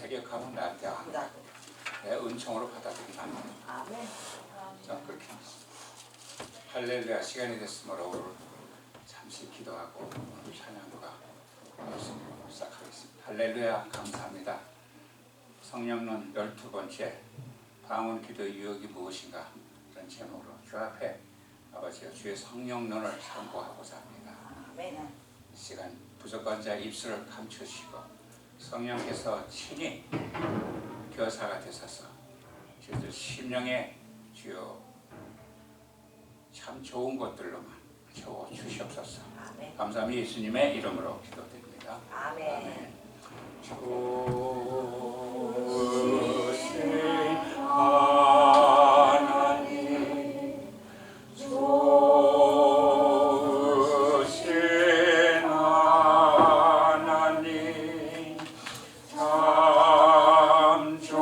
회개하면 나한테 내 은총으로 받아들이면 안 돼. 아멘. 자, 그렇게 할렐루야. 시간이 됐으므로 오늘 잠시 기도하고 오늘 찬양과 말씀으로 시작하겠습니다. 할렐루야. 감사합니다. 성령론 12번째 방언 기도의 유혹이 무엇인가 이런 제목으로 주 앞에 아버지와 주의 성령론을 선포하고자 합니다. 아멘. 이 시간 부족한자의 입술을 감추시고 성령께서 친히 교사가 되셔서 저희들 심령에 주여 참 좋은 것들로만 채워 주시옵소서. 아멘. 감사합니다. 예수님의 이름으로 기도드립니다. 아멘. 아멘. 주신 하나님 주신 하나님 참 좋으신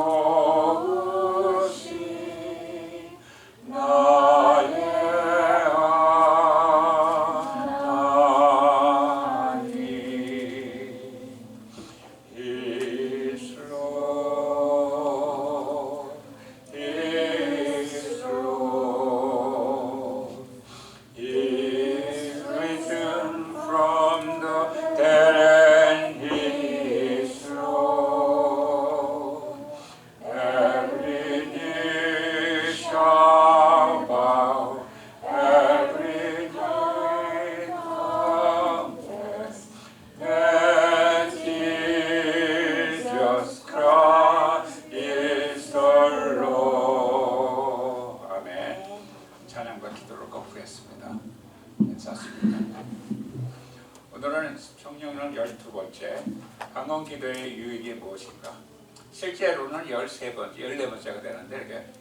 나의 하나님 His Lord, His Lord, He's risen from the dead and He is Lord. Every knee shall bow, every tongue confess that Jesus Christ is the Lord. 아멘. 찬양과 기도를 거부했습니다. 괜찮습니다. 오늘은 성령론 12번째 방언 기도의 유익이 무엇인가? 실제로는 13번째, 14번째가 되는데 이렇게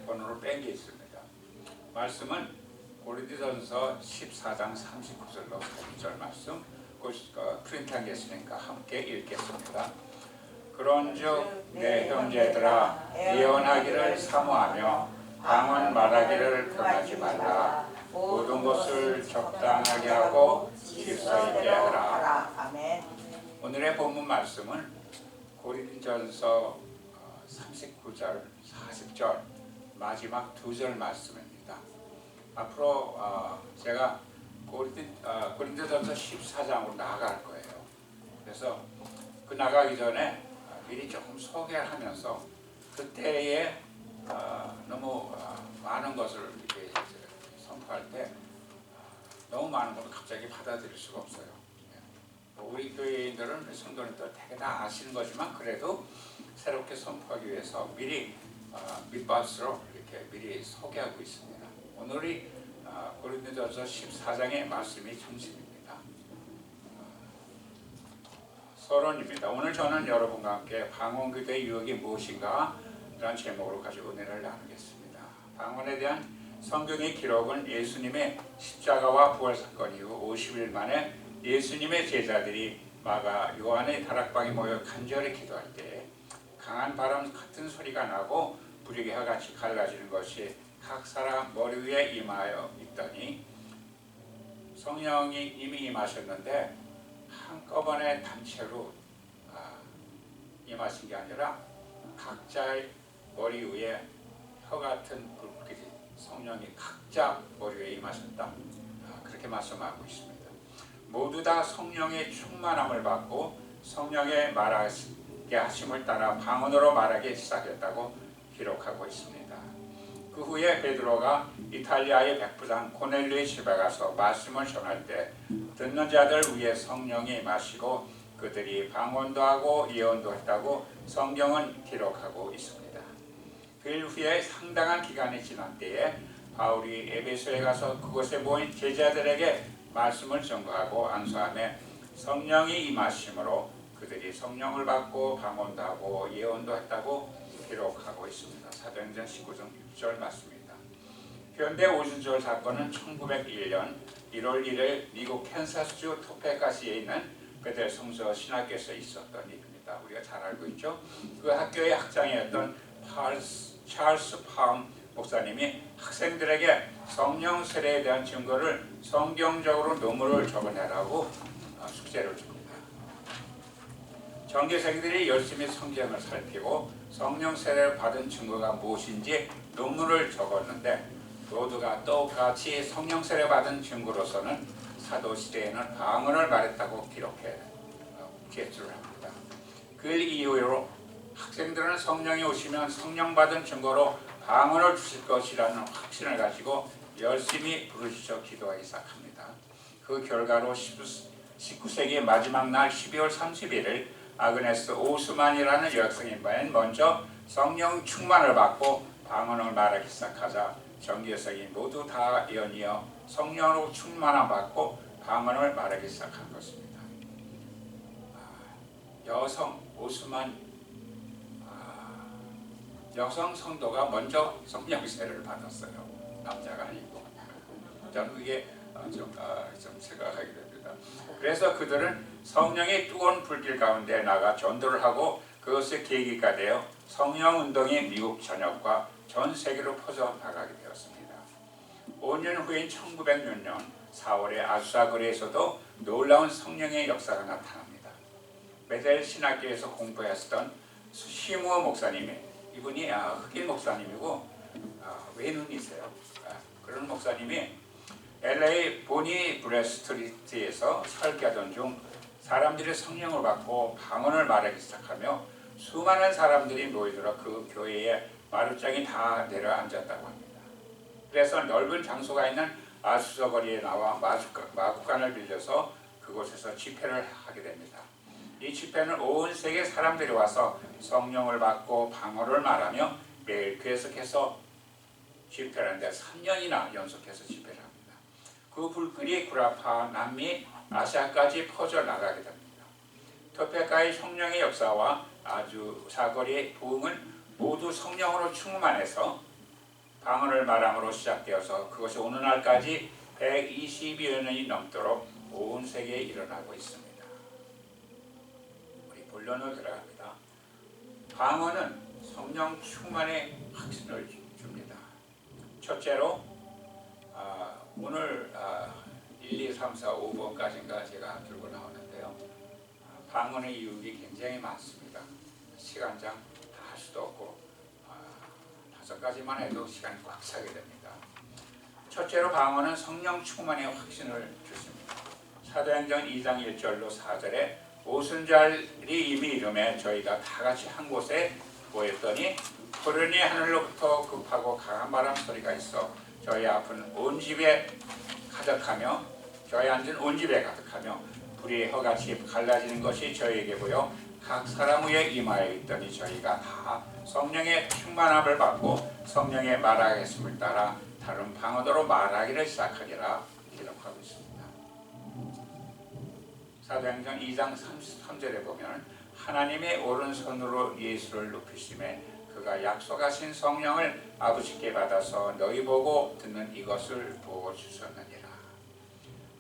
번호를 뺀 게 있습니다. 말씀은 고린도전서 14장 39절로 40절 말씀 프린트한 게 있으니까 함께 읽겠습니다. 그런즉 내 형제들아 예언하기를 사모하며 방언 말하기를 금하지 말라. 모든 것을 적당하게 하고 질서 있게 하라. 아멘. 오늘의 본문 말씀은 고린도전서 39절, 40절 마지막 두 절 말씀입니다. 앞으로 제가 고린도전서 14장으로 나아갈 거예요. 그래서 그 나가기 전에 미리 조금 소개를 하면서 그때에 너무 많은 것을 이렇게 선포할 때 너무 많은 것을 갑자기 받아들일 수가 없어요. 우리 교회인들은 성도님들 되게 다 아시는 거지만 그래도 새롭게 선포하기 위해서 미리 밑밥으로 이렇게 미리 소개하고 있습니다. 오늘이 고린도전서 14장의 말씀이 중심입니다. 서론입니다. 오늘 저는 여러분과 함께 방언 기도의 유혹이 무엇인가 라는 제목으로 가지고 은혜를 나누겠습니다. 방언에 대한 성경의 기록은 예수님의 십자가와 부활 사건 이후 50일 만에 예수님의 제자들이 마가 요한의 다락방에 모여 간절히 기도할 때 강한 바람 같은 소리가 나고 부리개와 같이 갈라지는 것이 각 사람 머리 위에 임하여 있더니 성령이 이미 임하셨는데 한꺼번에 단체로 임하신 게 아니라 각자의 머리 위에 혀 같은 불빛이 성령이 각자 머리 위에 임하셨다. 그렇게 말씀하고 있습니다. 모두 다 성령의 충만함을 받고 성령의 말하게 하심을 따라 방언으로 말하기 시작했다고 기록하고 있습니다. 그 후에 베드로가 이탈리아의 백부장 고넬료의 집에 가서 말씀을 전할 때 듣는 자들 위에 성령이 마시고 그들이 방언도 하고 예언도 했다고 성경은 기록하고 있습니다. 그 일 후에 상당한 기간이 지난 때에 바울이 에베소에 가서 그곳에 모인 제자들에게 말씀을 전거하고 안수하며 성령이 임하심으로 그들이 성령을 받고 방언도 하고 예언도 했다고 기록하고 있습니다. 사도행전 19장 6절 맞습니다. 현대 오순절 사건은 1901년 1월 1일 미국 캔사스주 토페가시에 있는 베델 성서 신학교에서 있었던 일입니다. 우리가 잘 알고 있죠. 그 학교의 학장이었던 찰스 파움 목사님이 학생들에게 성령 세례에 대한 증거를 성경적으로 논문을 적어내라고 숙제를 줍니다. 정교생들이 열심히 성경을 살피고 성령 세례를 받은 증거가 무엇인지 논문을 적었는데 모두가 똑같이 성령 세례 받은 증거로서는 사도 시대에는 방언을 말했다고 제출을 합니다. 그 이후로 학생들은 성령이 오시면 성령 받은 증거로 방언을 주실 것이라는 확신을 가지고 열심히 부르짖어 기도하기 시작합니다. 그 결과로 19세기 마지막 날 12월 31일 아그네스 오스만이라는 여학생이 맨 먼저 성령 충만을 받고 방언을 말하기 시작하자 정교생이 모두 다 연이어 성령으로 충만함 받고 방언을 말하기 시작한 것입니다. 여성 오스만 여성 성도가 먼저 성령 세례를 받았어요. 남자가 아니고. 저는 그게 좀 생각하게 됩니다. 그래서 그들은 성령의 뜨거운 불길 가운데 나가 전도를 하고 그것의 계기가 되어 성령 운동이 미국 전역과 전 세계로 퍼져나가게 되었습니다. 5년 후인 1906년 4월에 아수사 거리에서도 놀라운 성령의 역사가 나타납니다. 베델 신학교에서 공부했던 시무어 목사님이, 이분이 흑인 목사님이고 외눈이세요. 그런 목사님이 LA 보니 브레스트리트에서 설교하던 중 사람들이 성령을 받고 방언을 말하기 시작하며 수많은 사람들이 모이들어 그 교회에 마루장이 다 내려앉았다고 합니다. 그래서 넓은 장소가 있는 아수서 거리에 나와 마구간을 빌려서 그곳에서 집회를 하게 됩니다. 이 집회는 온 세계 사람들이 와서 성령을 받고 방언을 말하며 매일 계속해서 집회를 하는데 3년이나 연속해서 집회를 합니다. 그 불길이 구라파, 남미, 아시아까지 퍼져나가게 됩니다. 토페카의 성령의 역사와 아주 사거리의 부흥은 모두 성령으로 충만해서 방언을 말함으로 시작되어서 그것이 오늘날까지 120여 년이 넘도록 온 세계에 일어나고 있습니다. 우리 본론으로 들어갑니다. 방언은 성령 충만의 확신을 줍니다. 첫째로 오늘 1, 2, 3, 4, 5번까지인가 제가 들고 나오는데요. 방언의 유익이 굉장히 많습니다. 시간장 다 할 수도 없고 5가지만 해도 시간이 꽉 차게 됩니다. 첫째로 방언은 성령 충만의 확신을 주십니다. 사도행전 2장 1절로 4절에 오순절이 이미 이름에 저희가 다 같이 한 곳에 모였더니 푸른이 하늘로부터 급하고 강한 바람 소리가 있어 저희 앞은 온 집에 가득하며 저희 앉은 온 집에 가득하며 불이 허같이 갈라지는 것이 저희에게 보여 각 사람 위에 임하여 있더니 저희가 다 성령의 충만함을 받고 성령의 말하겠음을 따라 다른 방언으로 말하기를 시작하리라 기록하고 있습니다. 사도행전 2장 33절에 보면 하나님의 오른손으로 예수를 높이심에 그가 약속하신 성령을 아버지께 받아서 너희 보고 듣는 이것을 부어주셨느니라.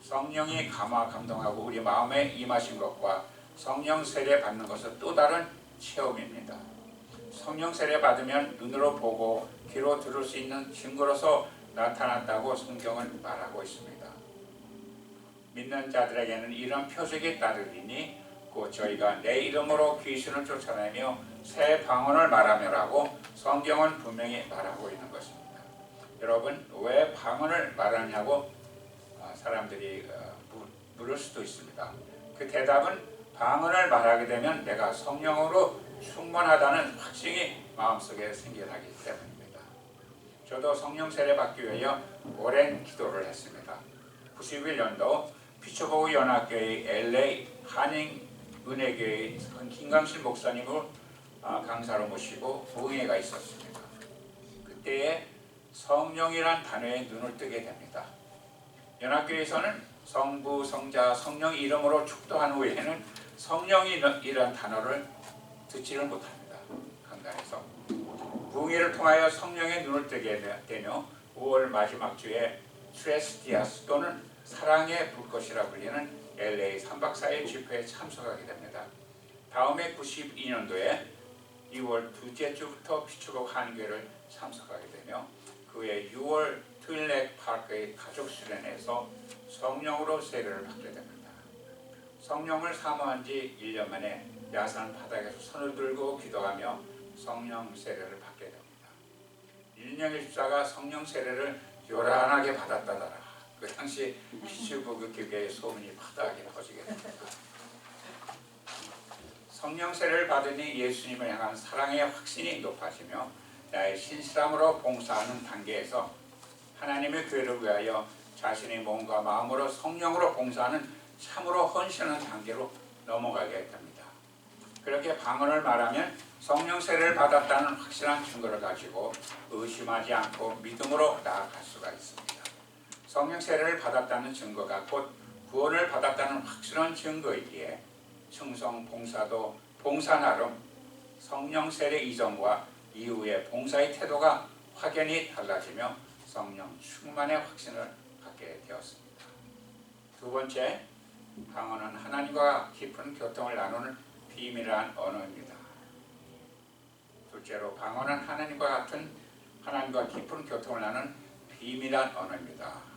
성령이 감동하고 우리 마음에 임하신 것과 성령 세례 받는 것은 또 다른 체험입니다. 성령 세례 받으면 눈으로 보고 귀로 들을 수 있는 증거로서 나타났다고 성경은 말하고 있습니다. 믿는 자들에게는 이런 표적이 따르리니 곧 저희가 내 이름으로 귀신을 쫓아내며 새 방언을 말하며라고 성경은 분명히 말하고 있는 것입니다. 여러분, 왜 방언을 말하냐고 사람들이 물을 수도 있습니다. 그 대답은 방언을 말하게 되면 내가 성령으로 충만하다는 확신이 마음속에 생겨나기 때문입니다. 저도 성령 세례 받기 위하여 오랜 기도를 했습니다. 91년도 피츠버그 연합교회 LA 한인 은혜교회 김강실 목사님을 강사로 모시고 부흥회가 있었습니다. 그때에 성령이란 단어에 눈을 뜨게 됩니다. 연합교회에서는 성부, 성자, 성령 이름으로 축도한 후에는 성령이란 단어를 듣지를 못합니다. 강단에서 부흥회를 통하여 성령의 눈을 뜨게 되며 5월 마지막 주에 트레스디아스 또는 사랑의 불꽃이라 불리는 LA 3박 4일 집회에 참석하게 됩니다. 다음해 92년도에 2월 둘째 주부터 피츠버그 한교회를 참석하게 되며 그 후에 6월 트윌렉 파크의 가족 수련회에서 성령으로 세례를 받게 됩니다. 성령을 사모한 지 1년 만에 야산 바닥에서 손을 들고 기도하며 성령 세례를 받게 됩니다. 일명의 집사가 성령 세례를 요란하게 받았다더라. 그 당시 피츠버그 교회의 소문이 바닥에 퍼지게 됩니다. 성령 세례를 받으니 예수님을 향한 사랑의 확신이 높아지며 나의 신실함으로 봉사하는 단계에서 하나님의 교회를 위하여 자신의 몸과 마음으로 성령으로 봉사하는 참으로 헌신하는 단계로 넘어가게 됩니다. 그렇게 방언을 말하면 성령 세례를 받았다는 확실한 증거를 가지고 의심하지 않고 믿음으로 나아갈 수가 있습니다. 성령 세례를 받았다는 증거가 곧 구원을 받았다는 확실한 증거이기에 충성 봉사도 봉사 나름 성령 세례 이전과 이후의 봉사의 태도가 확연히 달라지며 성령 충만의 확신을 갖게 되었습니다. 두 번째, 방언은 하나님과 깊은 교통을 나누는 비밀한 언어입니다. 둘째로, 방언은 하나님과 깊은 교통을 나누는 비밀한 언어입니다.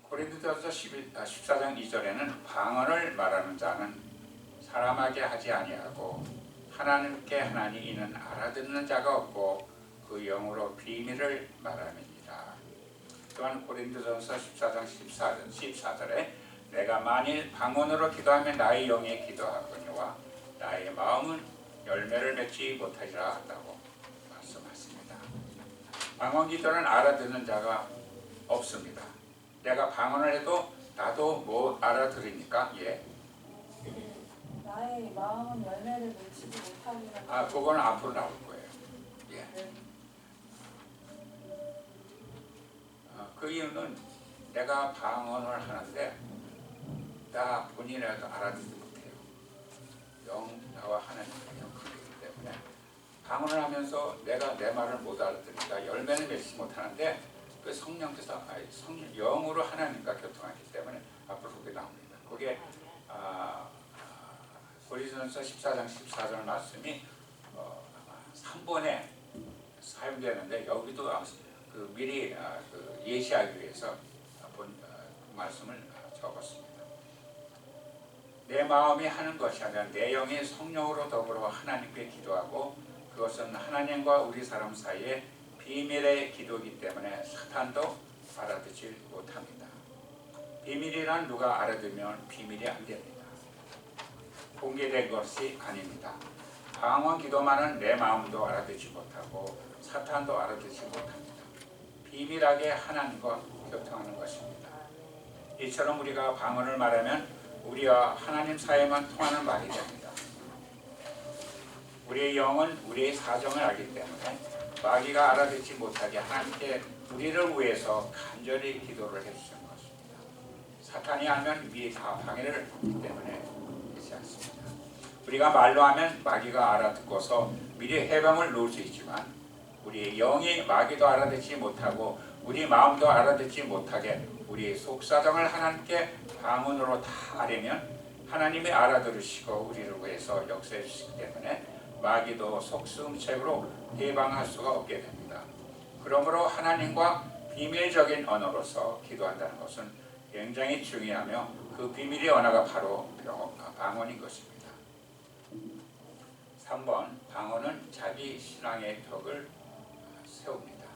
고린도전서 14장 2절에는 방언을 말하는 자는 사람에게 하지 아니하고 하나님께 하나니 이는 알아듣는 자가 없고 그 영으로 비밀을 말함이니라. 또한 고린도전서 14장 14절에 내가 만일 방언으로 기도하면 나의 영이 기도하거니와 나의 마음은 열매를 맺지 못하리라 한다고 말씀하십니다. 방언 기도는 알아듣는 자가 없습니다. 내가 방언을 해도 나도 못 알아들으니까 나의 마음은 열매를 맺지 못하리라. 그거는 앞으로 나올 거예요. 그 이유는 내가 방언을 하는데 나 본인이라도 알아듣지 못해요. 나와 하나님의 영이기 때문에 방언을 하면서 내가 내 말을 못 알아들으니까 열매는 맺지 못하는데 그 성령께서 영으로 하나님과 교통하기 때문에 앞으로 그게 나옵니다. 그게 고린도전서 14장 14절 말씀이 3번에 사용되는데 여기도 미리 예시하기 위해서 말씀을 적었습니다. 내 마음이 하는 것이 아니라 내 영이 성령으로 더불어 하나님께 기도하고 그것은 하나님과 우리 사람 사이에 비밀의 기도이기 때문에 사탄도 알아듣지 못합니다. 비밀이란 누가 알아들으면 비밀이 안 됩니다. 공개된 것이 아닙니다. 방언 기도만은 내 마음도 알아듣지 못하고 사탄도 알아듣지 못합니다. 비밀하게 하나님과 교통하는 것입니다. 이처럼 우리가 방언을 말하면 우리와 하나님 사이에만 통하는 말이 됩니다. 우리의 영은 우리의 사정을 알기 때문에 마귀가 알아듣지 못하게 하나님께 우리를 위해서 간절히 기도를 해주시는 것입니다. 사탄이 알면 미리 다 방해를 하기 때문에 되지 않습니다. 우리가 말로 하면 마귀가 알아듣고서 미리 해방을 놓을 수 있지만 우리의 영이 마귀도 알아듣지 못하고 우리 마음도 알아듣지 못하게 우리의 속사정을 하나님께 방언으로 다 아뢰면 하나님이 알아들으시고 우리를 위해서 역사해 주시기 때문에 마귀도 속수무책으로 해방할 수가 없게 됩니다. 그러므로 하나님과 비밀적인 언어로서 기도한다는 것은 굉장히 중요하며 그 비밀의 언어가 바로 방언인 것입니다. 3번, 방언은 자기 신앙의 덕을 세웁니다.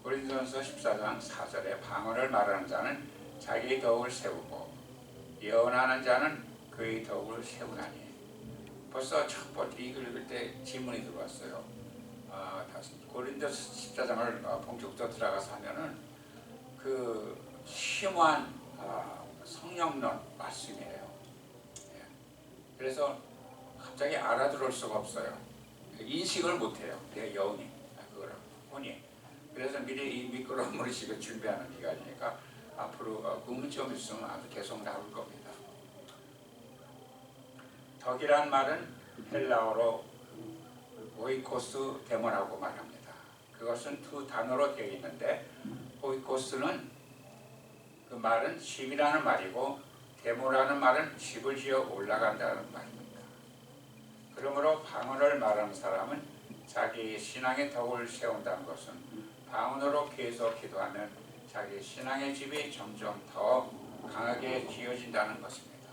고린도전서 14장 4절에 방언을 말하는 자는 자기의 덕을 세우고 예언하는 자는 그의 덕을 세우나니. 벌써 첫 번째 읽을 때 질문이 들어왔어요. 고린도서 14장을 본격적으로 들어가서 하면은 그 심오한 성령론 말씀이에요. 그래서 갑자기 알아들을 수가 없어요. 인식을 못해요. 내 영이 그걸 보니. 그래서 미리 이 미끄러운 머리식을 준비하는 기간이니까 앞으로 의문점 있으면 아주 계속 나올 겁니다. 덕이란 말은 헬라어로 오이코스 데모라고 말합니다. 그것은 두 단어로 되어 있는데 오이코스는 그 말은 집이라는 말이고 데모라는 말은 집을 지어 올라간다는 말입니다. 그러므로 방언을 말하는 사람은 자기의 신앙의 덕을 세운다는 것은 방언으로 계속 기도하면 자기 신앙의 집이 점점 더 강하게 지어진다는 것입니다.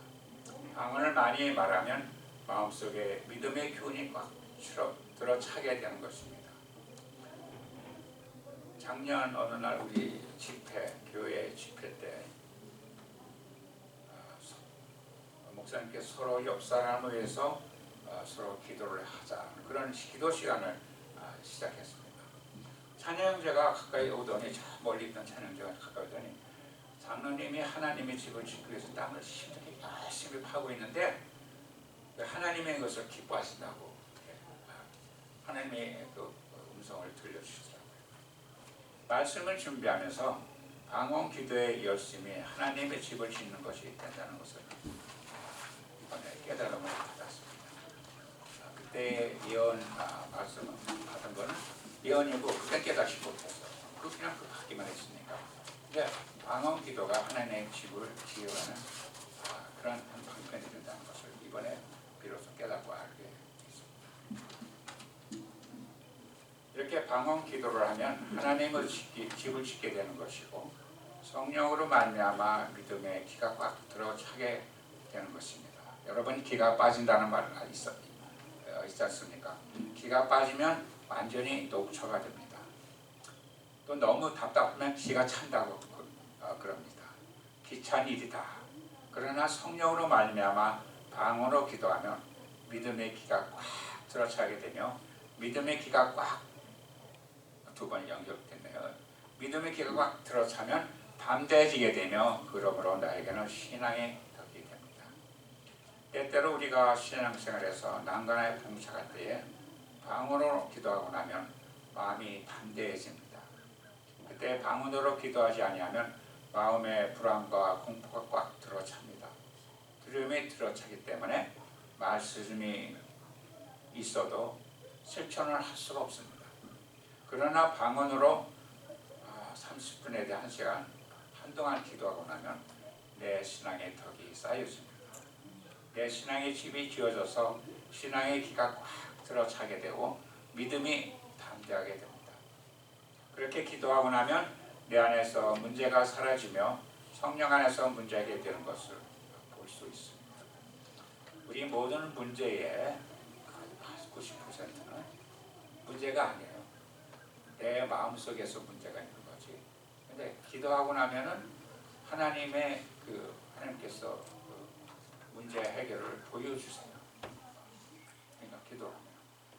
방언을 많이 말하면 마음속에 믿음의 기운이 꽉 들어차게 되는 것입니다. 작년 어느 날 우리 교회 집회 때 목사님께서 서로 옆 사람을 위해서 서로 기도를 하자, 그런 기도 시간을 시작했습니다. 찬양자가 가까이 오더니, 저 멀리 있던 찬양자가 가까이 오더니 장로님이 하나님의 집을 짓기 위해서 땅을 힘들게 열심히 파고 있는데 하나님의 것을 기뻐하신다고 하나님의 그 음성을 들려주시더라고요. 말씀을 준비하면서 방언 기도의 열심히 하나님의 집을 짓는 것이 된다는 것을 이번에 깨달음을 받았습니다. 그때 예언 말씀 받은 거는 예언이고 그때 깨닫지 못해서 그냥 하기만 했으니까. 근데 방언 기도가 하나님의 집을 지어가는 그런 한 방편이 된다는 것을 이번에 비로소 깨닫고 알게 됐습니다. 이렇게 방언 기도를 하면 하나님의 집을 짓게 되는 것이고 성령으로 말미암아 믿음의 기가 꽉 들어차게 되는 것입니다. 여러분, 기가 빠진다는 말 있지 않습니까? 기가 빠지면 완전히 녹초가 됩니다. 또 너무 답답하면 기가 찬다고 그럽니다. 귀찬 일이다. 그러나 성령으로 말미암아 방언으로 기도하면 믿음의 기가 꽉 들어차게 되며 믿음의 기가 꽉 두 번 연결됐네요. 믿음의 기가 꽉 들어차면 담대해지게 되며 그러므로 나에게는 신앙의 덕이 됩니다. 때때로 우리가 신앙생활에서 난관에 봉착할 때에 방언으로 기도하고 나면 마음이 담대해집니다. 그때 방언으로 기도하지 아니하면 마음의 불안과 공포가 꽉 들어찹니다. 두려움이 들어차기 때문에 말씀이 있어도 실천을 할 수가 없습니다. 그러나 방언으로 30분에 대해 1시간 한동안 기도하고 나면 내 신앙의 덕이 쌓여집니다. 내 신앙의 집이 지어져서 신앙의 기가 꽉 들어차게 되고 믿음이 담대하게 됩니다. 그렇게 기도하고 나면 내 안에서 문제가 사라지며 성령 안에서 문제 해결되는 것을 볼 수 있습니다. 우리 모든 문제의 90%는 문제가 아니에요. 내 마음속에서 문제가 있는 거지. 근데 기도하고 나면은 하나님께서 문제 해결을 보여주세요. 그러니까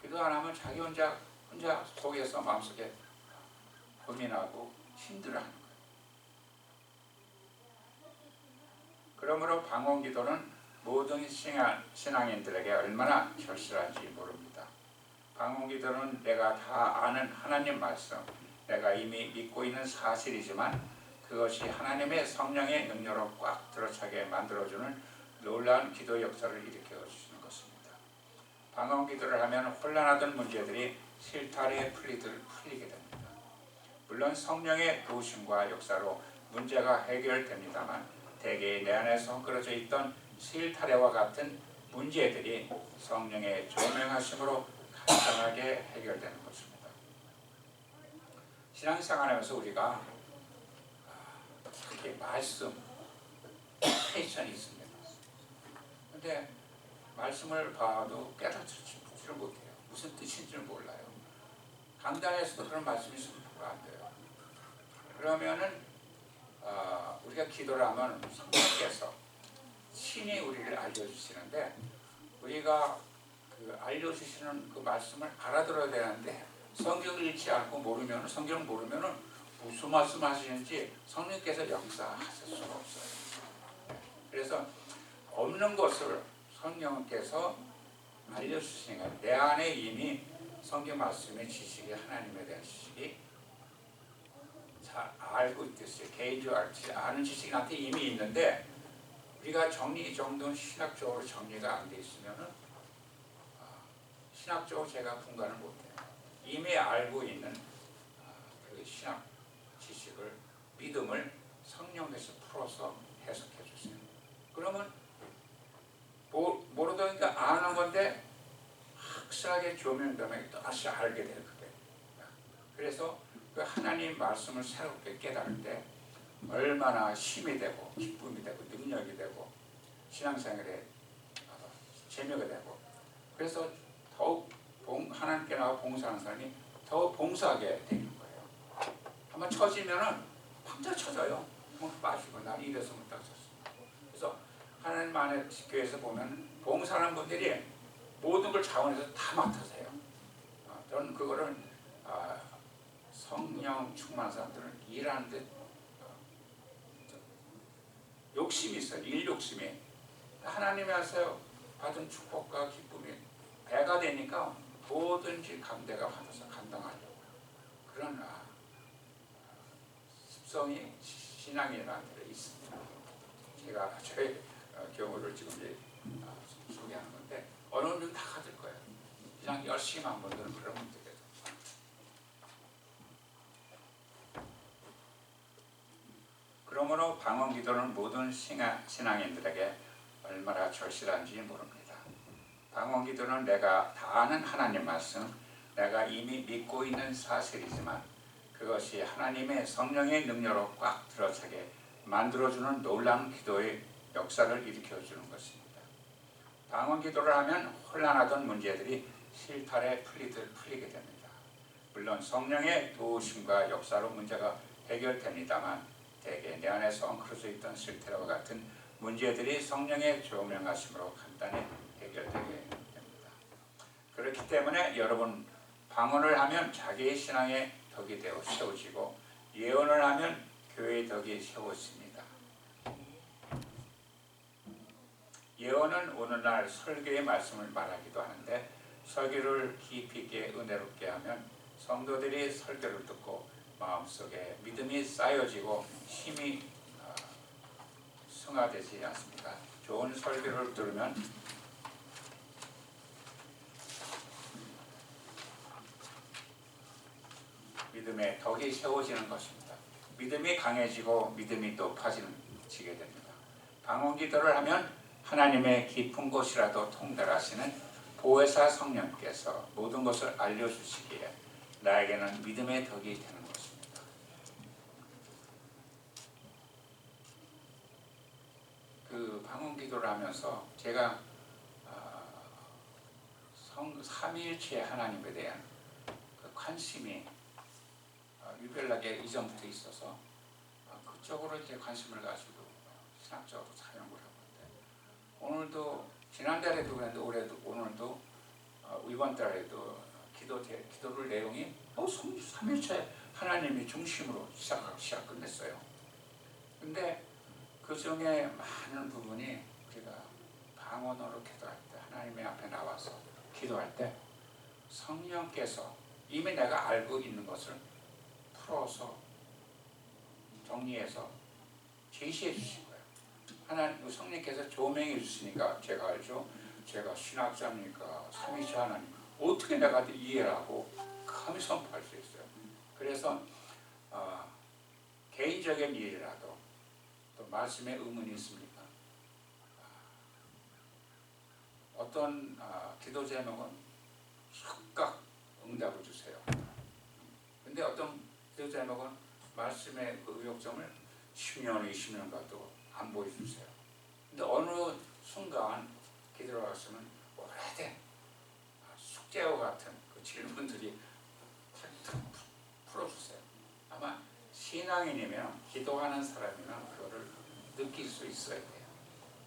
기도 안 하면 자기 혼자 속에서 마음속에 고민하고 힘들어하는 거예요. 그러므로 방언 기도는 모든 신앙인들에게 얼마나 절실한지 모릅니다. 방언 기도는 내가 다 아는 하나님 말씀, 내가 이미 믿고 있는 사실이지만 그것이 하나님의 성령의 능력으로 꽉 들어차게 만들어주는 놀라운 기도 역사를 일으켜 주시는 것입니다. 방언 기도를 하면 혼란하던 문제들이 실타래에 풀리게 됩니다. 물론 성령의 도우심과 역사로 문제가 해결됩니다만 대개 내 안에서 엉클어져 있던 실타래와 같은 문제들이 성령의 조명하심으로 간단하게 해결되는 것입니다. 신앙생활하면서 우리가 특히 말씀 패션이 있습니다. 근데 말씀을 봐도 깨닫지를 못해요. 무슨 뜻인지를 몰라요. 강단에서도 그런 말씀이 있으면 안 돼요. 그러면은 우리가 기도를 하면 성령께서 신이 우리를 알려주시는데 우리가 알려주시는 그 말씀을 알아들어야 되는데 성경을 읽지 않고 성경을 모르면은 무슨 말씀 하시는지 성령께서 역사하실 수가 없어요. 그래서 없는 것을 성령께서 알려주시니까 내 안에 이미 성경 말씀의 지식이 하나님에 대한 지식이 잘 알고 있듯이 개인적으로 아는 지식이 나한테 이미 있는데 우리가 정리정돈 신학적으로 정리가 안 돼 있으면은 신학적으로 제가 분간을 못해요. 이미 알고 있는 그 신학 지식을 믿음을 성령께서 풀어서 해석해 주세요. 그러면 모르다니까 아는 건데 확실하게 조명되면 다시 알게 돼요. 그게. 그래서 그 하나님 말씀을 새롭게 깨달을 때 얼마나 힘이 되고 기쁨이 되고 능력이 되고 신앙생활에 재미가 되고, 그래서 더욱 하나님께 나와 봉사하는 사람이 더 봉사하게 되는 거예요. 한번 처지면은 황자 쳐져요. 빠지고 난 이래서 못 닥쳤어. 그래서 하나님 안에 교회에서 보면 봉사하는 분들이 모든 걸 자원해서 다 맡으세요. 저는 그거를 성령 충만한 사람들은 일하는데 욕심이 있어요. 일 욕심이. 하나님에서 받은 축복과 기쁨이 배가 되니까 뭐든지 감대가 받아서 감당하려고 그런 습성이 신앙인한테 있습니다. 제가 저의 경우를 지금 이제 소개하는 건데 어느 분은 다 가질 거예요. 그냥 열심히 한 분들은 그런 문제겠죠. 그러므로 방언기도는 모든 신앙인들에게 얼마나 절실한지 모릅니다. 방언기도는 내가 다 아는 하나님 말씀, 내가 이미 믿고 있는 사실이지만 그것이 하나님의 성령의 능력으로 꽉 들어차게 만들어주는 놀라운 기도의 역사를 일으켜주는 것입니다. 방언기도를 하면 혼란하던 문제들이 실타래 풀리게 됩니다. 물론 성령의 도우심과 역사로 문제가 해결됩니다만 대개 내 안에서 엉클어져 있던 실타래와 같은 문제들이 성령의 조명하심으로 간단히 해결되게 됩니다. 그렇기 때문에 여러분, 방언을 하면 자기의 신앙의 덕이 되어 세워지고 예언을 하면 교회의 덕이 세워집니다. 예언은 오늘날 설교의 말씀을 말하기도 하는데 설교를 깊이 있게 은혜롭게 하면 성도들이 설교를 듣고 마음속에 믿음이 쌓여지고 힘이 승화되지 않습니까? 좋은 설교를 들으면 믿음의 덕이 세워지는 것입니다. 믿음이 강해지고 믿음이 높아지게 됩니다. 방언기도를 하면 하나님의 깊은 곳이라도 통달하시는 보혜사 성령께서 모든 것을 알려주시기에 나에게는 믿음의 덕이 되는 것입니다. 그 방언기도를 하면서 제가 삼위일체 하나님에 대한 그 관심이 유별나게 이전부터 있어서 그쪽으로 이제 관심을 가지고 신학적으로 사용을 하고 있는데, 오늘도 지난달에도 그랬는데 올해도 오늘도 이번 달에도 기도를 내용이 삼위일체 하나님이 중심으로 시작 끝냈어요. 근데 그 중에 많은 부분이 우리가 방언으로 기도할 때, 하나님의 앞에 나와서 기도할 때 성령께서 이미 내가 알고 있는 것을 풀어서 정리해서 제시해 주신 거예요. 하나님 성령께서 조명해 주시니까 제가 알죠. 제가 신학자니까 삼위일체 하나님 어떻게 내가 이해를 하고 감히 선포할 수 있어요. 그래서 개인적인 일이라도 또 말씀에 의문이 있습니까? 어떤 기도 제목은 즉각 응답을 주세요. 근데 어떤 기도 제목은 말씀의 그 의욕점을 10년, 20년 가도 안 보여주세요. 근데 어느 순간 기도를 하시면 오래된 숙제와 같은 그 질문들이 풀어주세요. 아마 신앙인이면 기도하는 사람이면 그거를 느낄 수 있어야 돼요.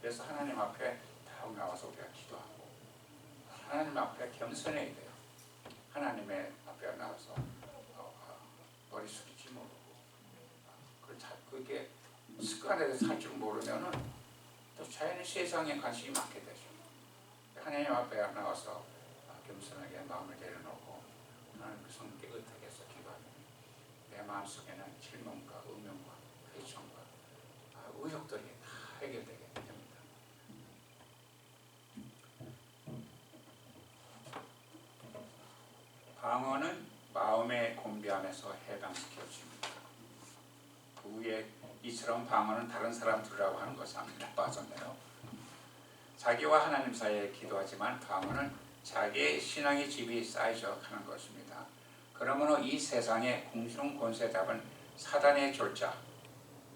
그래서 하나님 앞에 다 나와서 우리가 기도하고 하나님 앞에 겸손해야 돼요. 하나님의 앞에 나와서 머리 숙이지 모르고 그게 습관에 살 줄 모르면은 또 자연히 세상에 관심이 많게 되죠. 하나님 앞에 나와서 겸손하게 마음을 내려놓고 하나님 그 성령께 의탁해서 기도하면 내 마음속에는 질문과 의문과 회청과 의욕들이 다 해결되게 됩니다. 방언은 마음의 곤비함에서 해방시켜줍니다. 그 후에 이처럼 방언은 다른 사람들이라고 하는 것이 아니라 빠졌네요. 자기와 하나님 사이에 기도하지만 방언은 자기의 신앙의 집이 쌓이져 가는 것입니다. 그러므로 이 세상의 궁중 권세 잡은 사단의 졸자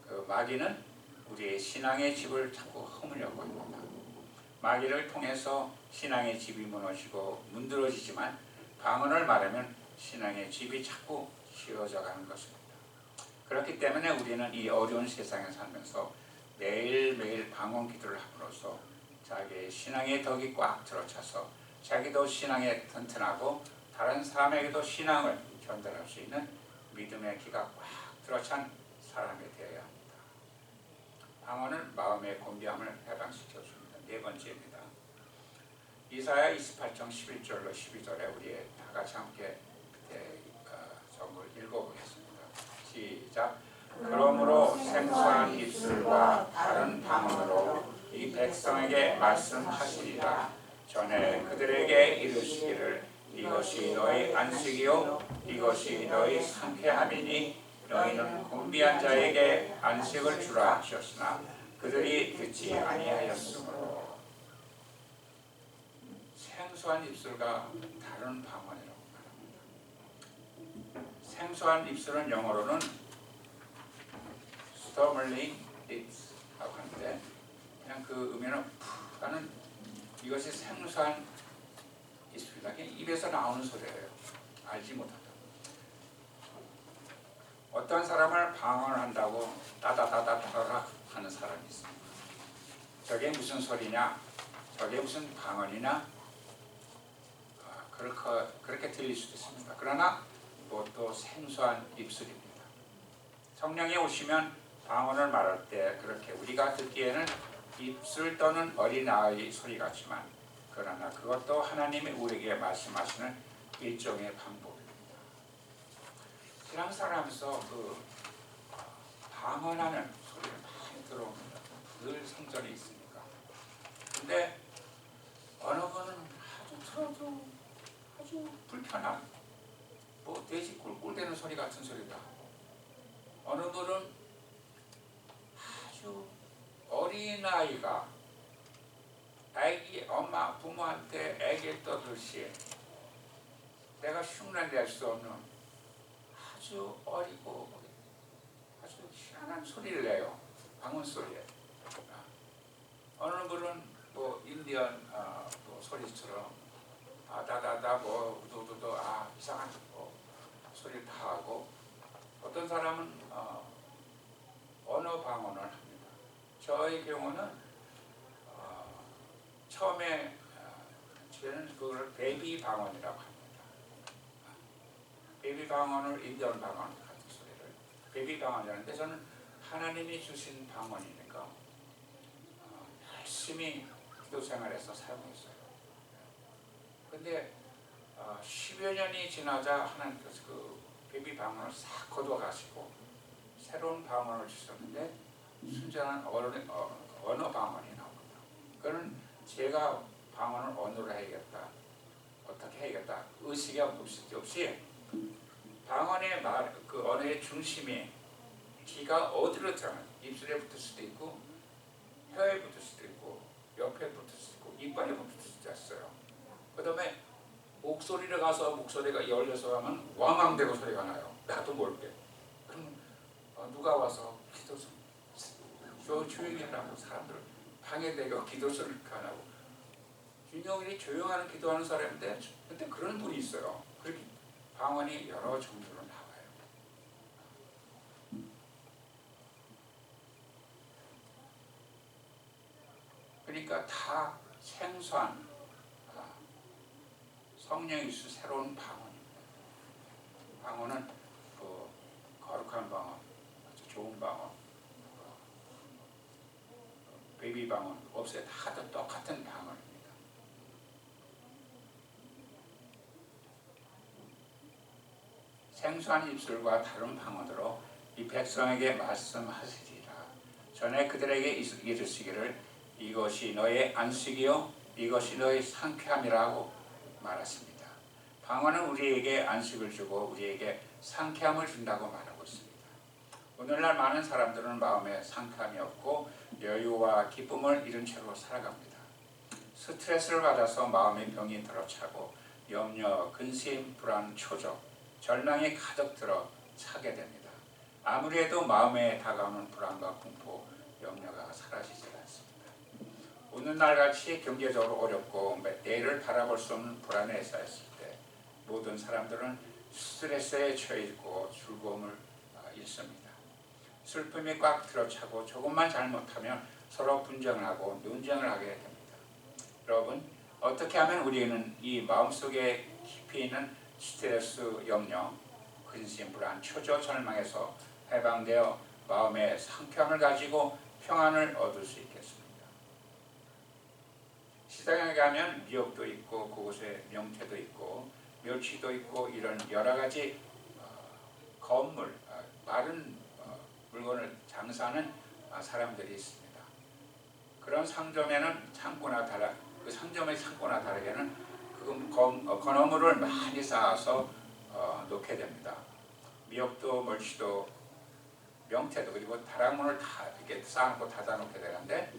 그 마귀는 우리의 신앙의 집을 자꾸 허물려고 합니다. 마귀를 통해서 신앙의 집이 무너지고 문드러지지만 방언을 말하면 신앙의 집이 자꾸 휘어져 가는 것입니다. 그렇기 때문에 우리는 이 어려운 세상에 살면서 매일매일 방언 기도를 함으로써 자기의 신앙의 덕이 꽉 들어차서 자기도 신앙에 튼튼하고 다른 사람에게도 신앙을 전달할 수 있는 믿음의 기가 꽉 들어찬 사람이 되어야 합니다. 방언은 마음의 곤비함을 해방시켜줍니다. 네 번째입니다. 이사야 28장 11절로 12절에 우리 다 같이 함께 전을 읽어보겠습니다. 시작. 그러므로 생소한 입술과 다른 방언으로 이 백성에게 말씀하시리라. 전에 그들에게 이르시기를 이것이 너희 안식이요 이것이 너희 상쾌함이니 너희는 곤비한 자에게 안식을 주라 하셨으나 그들이 듣지 아니하였으므로. 생소한 입술과 다른 방언이라고 말합니다. 생소한 입술은 영어로는 stumbling lips라고 하는데 그냥 그 의미는 푸하는 이것이 생소한 입술이다. 그냥 입에서 나오는 소리예요. 알지 못한다. 어떤 사람을 방언한다고 따다다다다라 하는 사람이 있습니다. 저게 무슨 소리냐? 저게 무슨 방언이냐? 그렇게 들릴 수도 있습니다. 그러나 그것도 생소한 입술입니다. 성령이 오시면 방언을 말할 때 그렇게 우리가 듣기에는 입술 떠는 어린아이 소리 같지만 그러나 그것도 하나님이 우리에게 말씀하시는 일종의 방법입니다. 신앙생활하면서 그 방언하는 소리를 많이 들어옵니다. 늘 성전에 있으니까. 근데 어느 분은 아주 들어도 아주 불편한 뭐 돼지 꿀꿀대는 소리 같은 소리다. 어느 분은 아주 어린아이가 아기 엄마 부모한테 아기를 떠들듯이 내가 흉내낼 수 없는 아주 어리고 아주 희한한 소리를 내요. 방언 소리에. 어느 분은 뭐 인디언 뭐 소리처럼 다다다 뭐 우두두두 이상한 뭐 소리를 다 하고 어떤 사람은 언어 방언을 합니다. 저의 경우는 처음에 저는 그걸 베이비 방언이라고 합니다. 베이비 방언을 인디언 방언 같은 소리를 베이비 방언이라는데 저는 하나님이 주신 방언이니까 열심히 기도 생활에서 사용했어요. 근데 10여 년이 지나자 하나님께서 그 베이비 방언을 싹 거둬가시고 새로운 방언을 주셨는데 순전한 언어 방언이 나옵니다. 그거는 제가 방언을 언어로 해야겠다, 어떻게 해야겠다 의식이 없이 방언의 그 언어의 중심이 귀가 어디로 들어가면 입술에 붙을 수도 있고 혀에 붙을 수도 있고 옆에 붙을 수도 있고 이빨에 붙을 수도 있어요. 그 다음에 목소리를 가서 목소리가 열려서 하면 왕왕대고 소리가 나요. 나도 모르게. 그럼 누가 와서 기도 좀 조용히 하라고 사람들 방해되고 기도 소리를 안 하고 윤영일이 조용하는 기도하는 사람인데 근데 그런 분이 있어요. 그렇게 방언이 여러 종류로 나와요. 그러니까 다 생소한 성령이 주신 새로운 방언입니다. 방언은 거룩한 방언, 아주 좋은 방언, 베이비 방언 없어요. 다 똑같은 방언입니다. 생소한 입술과 다른 방언으로 이 백성에게 말씀하시리라. 전에 그들에게 이르시기를 이것이 너의 안식이요 이것이 너의 상쾌함이라고 말했습니다. 방언은 우리에게 안식을 주고 우리에게 상쾌함을 준다고 말하고 있습니다. 오늘날 많은 사람들은 마음에 상쾌함이 없고 여유와 기쁨을 잃은 채로 살아갑니다. 스트레스를 받아서 마음의 병이 들어차고 염려, 근심, 불안, 초조 절망이 가득 들어 차게 됩니다. 아무리 해도 마음에 다가오는 불안과 공포, 염려가 사라지지 않습니다. 오늘날같이 경제적으로 어렵고 내일을 바라볼 수 없는 불안에 쌓였을 때 모든 사람들은 스트레스에 처해 있고 즐거움을 잃습니다. 슬픔이 꽉 들어차고 조금만 잘못하면 서로 분쟁을 하고 논쟁을 하게 됩니다. 여러분, 어떻게 하면 우리는 이 마음속에 깊이 있는 스트레스, 염려, 근심, 불안, 초조, 절망에서 해방되어 마음의 상쾌함을 가지고 평안을 얻을 수 있겠습니까? 시장에 가면 미역도 있고 그곳에 명태도 있고 멸치도 있고 이런 여러 가지 건물, 마른 물건을 장사하는 사람들이 있습니다. 그런 상점에는 그 상점의 창고나 다르게는 건어물을 많이 쌓아서 놓게 됩니다. 미역도 멸치도 명태도 그리고 다락문을 다 이렇게 쌓아놓고 닫아 놓게 되는데,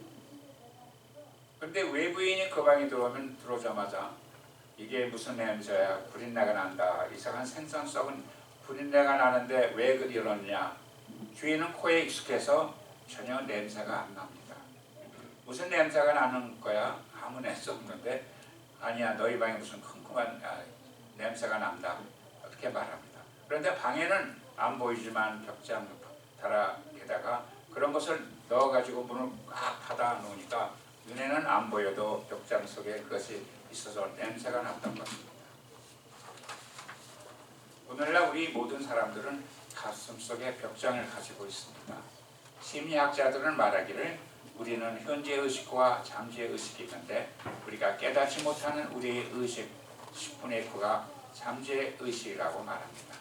근데 외부인이 그 방에 들어오자마자 이게 무슨 냄새야, 구린내가 난다, 이상한 생선 썩은 구린내가 나는데 왜 이러느냐, 주인은 코에 익숙해서 전혀 냄새가 안 납니다. 무슨 냄새가 나는 거야? 아무 냄새 없는데, 아니야, 너희 방에 무슨 컴컴한 냄새가 난다, 그렇게 말합니다. 그런데 방에는 안 보이지만 벽장 다락에다가 그런 것을 넣어가지고 문을 꽉 닫아 놓으니까 눈에는 안 보여도 벽장 속에 그것이 있어서 냄새가 났던 것입니다. 오늘날 우리 모든 사람들은 가슴속에 벽장을 가지고 있습니다. 심리학자들은 말하기를 우리는 현재 의식과 잠재 의식이 있는데 우리가 깨닫지 못하는 우리의 의식 10분의 9가 잠재 의식이라고 말합니다.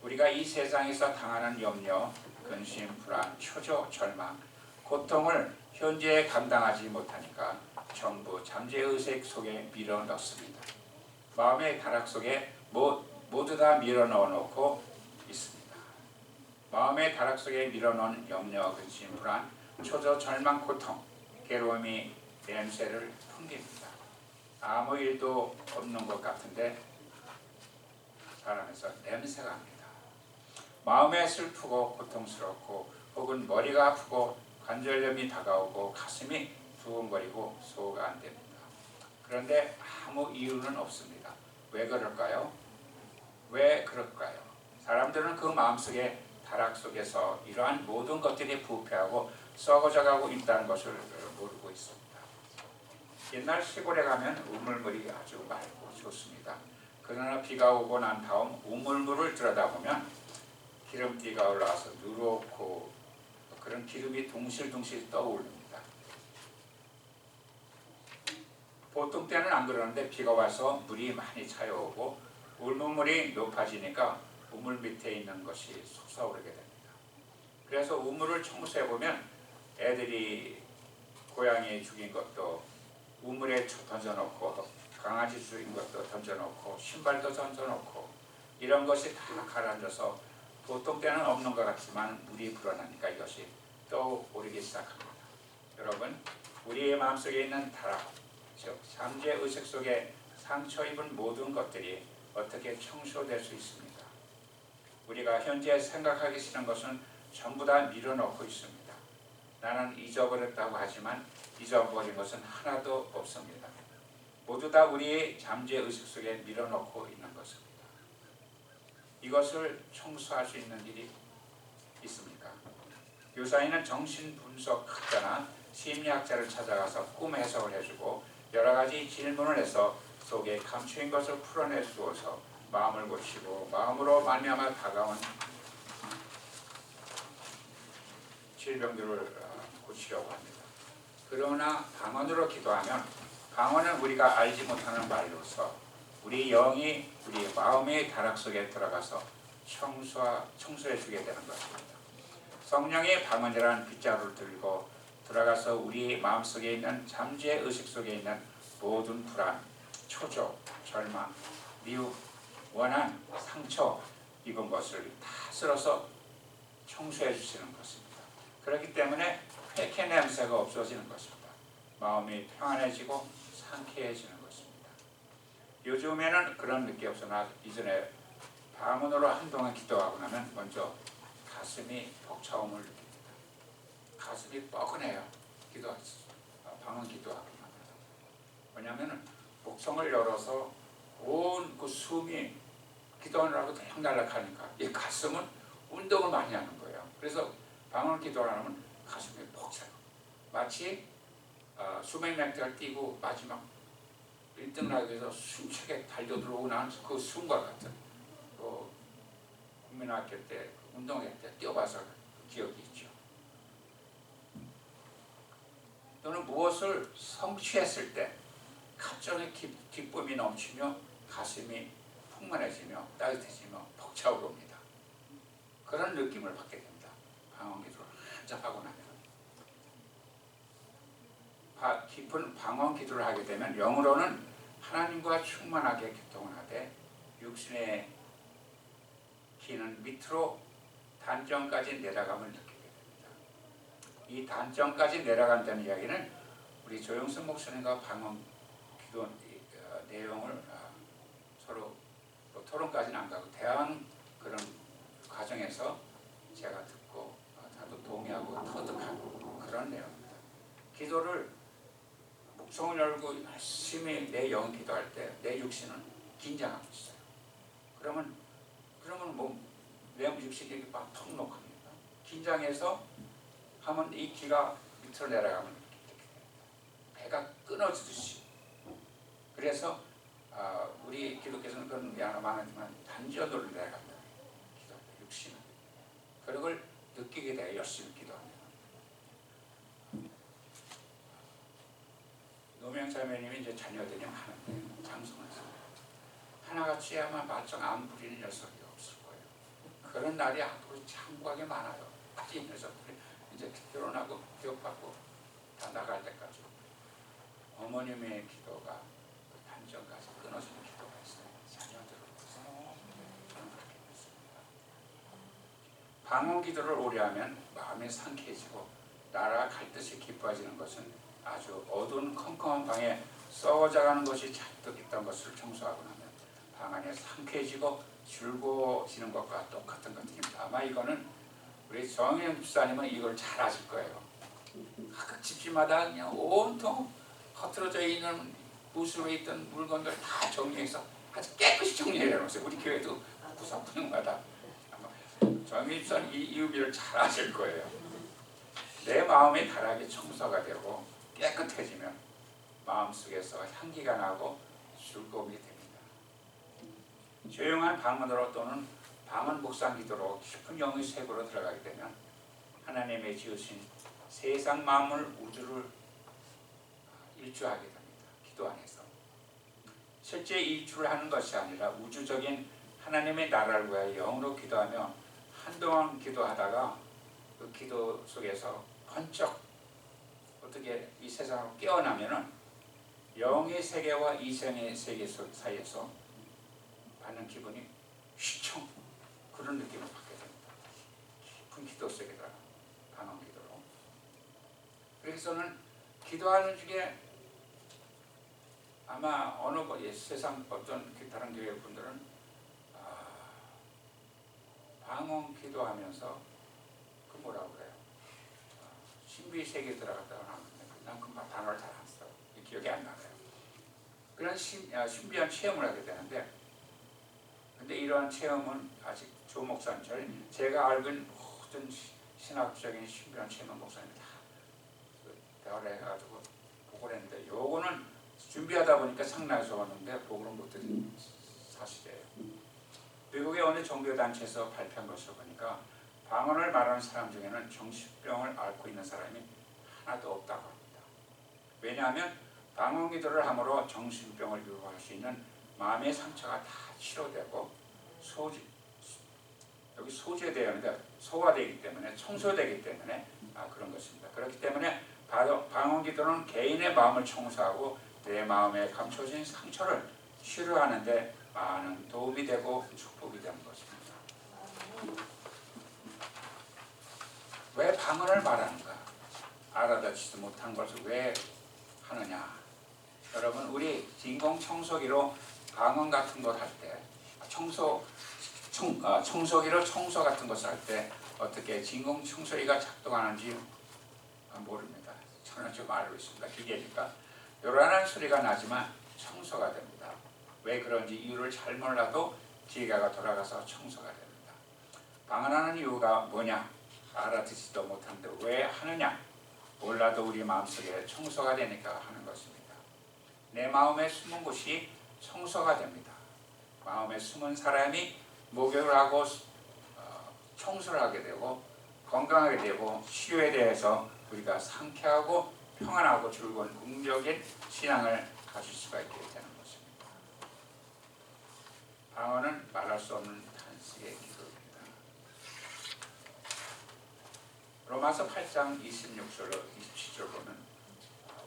우리가 이 세상에서 당하는 염려, 근심, 불안, 초조, 절망, 고통을 현재에 감당하지 못하니까 전부 잠재의식 속에 밀어 넣습니다. 마음의 다락 속에 모두 다 밀어 넣어놓고 있습니다. 마음의 다락 속에 밀어 넣은 염려, 근심, 불안, 초조, 절망, 고통, 괴로움이 냄새를 풍깁니다. 아무 일도 없는 것 같은데 사람에서 냄새가 납니다. 마음에 슬프고 고통스럽고 혹은 머리가 아프고 관절염이 다가오고 가슴이 두근거리고 소화가 안 됩니다. 그런데 아무 이유는 없습니다. 왜 그럴까요? 왜 그럴까요? 사람들은 그 마음속에 다락 속에서 이러한 모든 것들이 부패하고 썩어져가고 있다는 것을 모르고 있습니다. 옛날 시골에 가면 우물물이 아주 맑고 좋습니다. 그러나 비가 오고 난 다음 우물물을 들여다보면 기름띠가 올라와서 누렇고 그런 기름이 둥실둥실 떠오릅니다. 보통 때는 안 그러는데 비가 와서 물이 많이 차여오고 우물물이 높아지니까 우물 밑에 있는 것이 솟아오르게 됩니다. 그래서 우물을 청소해보면 애들이 고양이 죽인 것도 우물에 던져놓고 강아지 죽인 것도 던져놓고 신발도 던져놓고 이런 것이 다 가라앉아서 보통 때는 없는 것 같지만 물이 불어나니까 이것이 떠오르기 시작합니다. 여러분, 우리의 마음속에 있는 다락, 즉 잠재의식 속에 상처 입은 모든 것들이 어떻게 청소될 수 있습니까? 우리가 현재 생각하기 싫은 것은 전부 다 밀어넣고 있습니다. 나는 잊어버렸다고 하지만 잊어버린 것은 하나도 없습니다. 모두 다 우리의 잠재의식 속에 밀어넣고 있는 것입니다. 이것을 청소할 수 있는 일이 있습니까? 교사인은 정신분석학자나 심리학자를 찾아가서 꿈 해석을 해주고 여러 가지 질문을 해서 속에 감추인 것을 풀어내 주어서 마음을 고치고 마음으로 말미암아 다가온 질병들을 고치려고 합니다. 그러나 방언으로 기도하면 방언은 우리가 알지 못하는 말로서 우리 영이 우리 마음의 다락 속에 들어가서 청소해 주게 되는 것입니다. 성령의 방언이라는 빗자루를 들고 들어가서 우리 마음속에 있는 잠재의식 속에 있는 모든 불안, 초조, 절망, 미움, 원한, 상처 입은 것을 다 쓸어서 청소해 주시는 것입니다. 그렇기 때문에 회개 냄새가 없어지는 것입니다. 마음이 평안해지고 상쾌해지는 것입니다. 요즘에는 그런 느낌이 없으나 이전에 방언으로 한동안 기도하고 나면 먼저 가슴이 벅차움을 느낍니다. 가슴이 뻐근해요. 방언 기도하고 나면. 왜냐하면 목성을 열어서 온 그 숨이 기도하느라고 들락날락하니까 이 가슴은 운동을 많이 하는 거예요. 그래서 방언 기도를 하면 가슴이 벅차요. 마치 수백 미터를 뛰고 마지막 1등 라이브에서 숨차게 달려 들어오고 난 그 숨과 같은 국민학교 때 운동회 때 뛰어봐서 그 기억이 있죠. 또는 무엇을 성취했을 때 갑자기 기쁨이 넘치며 가슴이 풍만해지며 따뜻해지며 벅차오릅니다. 그런 느낌을 받게 됩니다. 방언 기도를 한참 하고 나면. 깊은 방언 기도를 하게 되면 영으로는 하나님과 충만하게 교통을 하되 육신의 기는 밑으로 단점까지 내려감을 느끼게 됩니다. 이 단점까지 내려간다는 이야기는 우리 조영순 목사님과 방언 기도 내용을 서로 토론까지는 안 가고 대화하는 그런 과정에서 제가 듣고 다도 동의하고 터득한 그런 내용입니다. 기도를 목성을 열고 열심히 내 영 기도할 때 내 육신은 긴장하고 있어요. 그러면 내 육신이 막 턱록합니다. 긴장해서 하면 이 기가 밑으로 내려가면 배가 끊어지듯이. 그래서 우리 기독교에서는 그런 많지만 단전으로 내려갑니다. 기도할 때 육신은. 그런 걸 느끼게 돼요. 열심히 기도하면. 노명자매님이 이제 자녀들이 많은데 장성해서 하나같이 아마 말썽 안 부리는 녀석이 없을 거예요. 그런 날이 앞으로 참고하게 많아요. 이 녀석들이 이제 결혼하고 교육받고 다 나갈 때까지 어머님의 기도가 그 단전까지 끊어지는 기도가 있어요. 자녀들을 위해서 저는 그렇게 믿습니다. 방언 기도를 오래 하면 마음이 상쾌해지고 나라가 갈 듯이 기뻐지는 것은 아주 어두운 컴컴한 방에 썩어져가는 것이 잔뜩 있던 것을 청소하고 나면 방 안에 상쾌해지고 즐거워지는 것과 똑같은 것입니다. 아마 이거는 우리 정혜영 집사님은 이걸 잘 아실 거예요. 각 집집마다 그냥 온통 허트러져 있는 부스로 있던 물건들 다 정리해서 아주 깨끗이 정리해 놓으세요. 우리 교회도 구석구석마다 아마 정혜영 집사님 이 의미를 잘 아실 거예요. 내 마음의 다락이 청소가 되고 깨끗해지면 마음속에서 향기가 나고 즐거움이 됩니다. 조용한 방언으로 또는 방언 묵상 기도로 깊은 영의 세계로 들어가게 되면 하나님의 지으신 세상 만물 우주를 일주하게 됩니다. 기도 안에서. 실제 일주를 하는 것이 아니라 우주적인 하나님의 나라를 위하여 영으로 기도하며 한동안 기도하다가 그 기도 속에서 번쩍 어떻게 이 세상으로 깨어나면은 영의 세계와 이생의 세계 사이에서 받는 기분이 휘청 그런 느낌을 받게 됩니다. 깊은 기도 속에다가 방언 기도로. 그래서는 기도하는 중에 아마 어느 세상 어떤 다른 교회 분들은 방언 기도하면서 그 뭐라고 그래요? 신비 세계에 들어갔다가 나왔는데 난 그 단어를 잘 안 써. 기억이 안 나요. 그런 신비한 체험을 하게 되는데 근데 이러한 체험은 아직 조 목사님처럼 제가 알고 있는 모든 신학적인 신비한 체험은 목사님이 다 대화를 해가지고 보고를 했는데 요거는 준비하다 보니까 상나에서 왔는데 보고를 못 드린 사실이에요. 미국의 어느 종교단체에서 발표한 것을 보니까 방언을 말하는 사람 중에는 정신병을 앓고 있는 사람이 하나도 없다고 합니다. 왜냐하면 방언 기도를 함으로 정신병을 유발할 수 있는 마음의 상처가 다 치료되고 여기 소재되는데 소화되기 때문에 청소되기 때문에 그런 것입니다. 그렇기 때문에 방언 기도는 개인의 마음을 청소하고 내 마음에 감춰진 상처를 치료하는 데 많은 도움이 되고 축복이 되는 것입니다. 왜 방언을 말하는가? 알아듣지도 못한 것을 왜 하느냐? 여러분 우리 진공 청소기로 방언 같은 걸 할 때 청소기로 청소 같은 것을 할 때 어떻게 진공 청소기가 작동하는지 모릅니다. 저는 좀 알고 있습니다. 기계니까 요란한 소리가 나지만 청소가 됩니다. 왜 그런지 이유를 잘 몰라도 기계가 돌아가서 청소가 됩니다. 방언하는 이유가 뭐냐 알아듣지도 못하는데 왜 하느냐 몰라도 우리 마음속에 청소가 되니까 하는 것입니다. 내 마음에 숨은 곳이 청소가 됩니다. 마음에 숨은 사람이 목욕을 하고 청소를 하게 되고 건강하게 되고 치유에 대해서 우리가 상쾌하고 평안하고 즐거운 긍정적인 신앙을 가질 수가 있게 되는 것입니다. 방언은 말할 수 없는 탄식의 기도입니다. 로마서 8장 26절로 27절 보면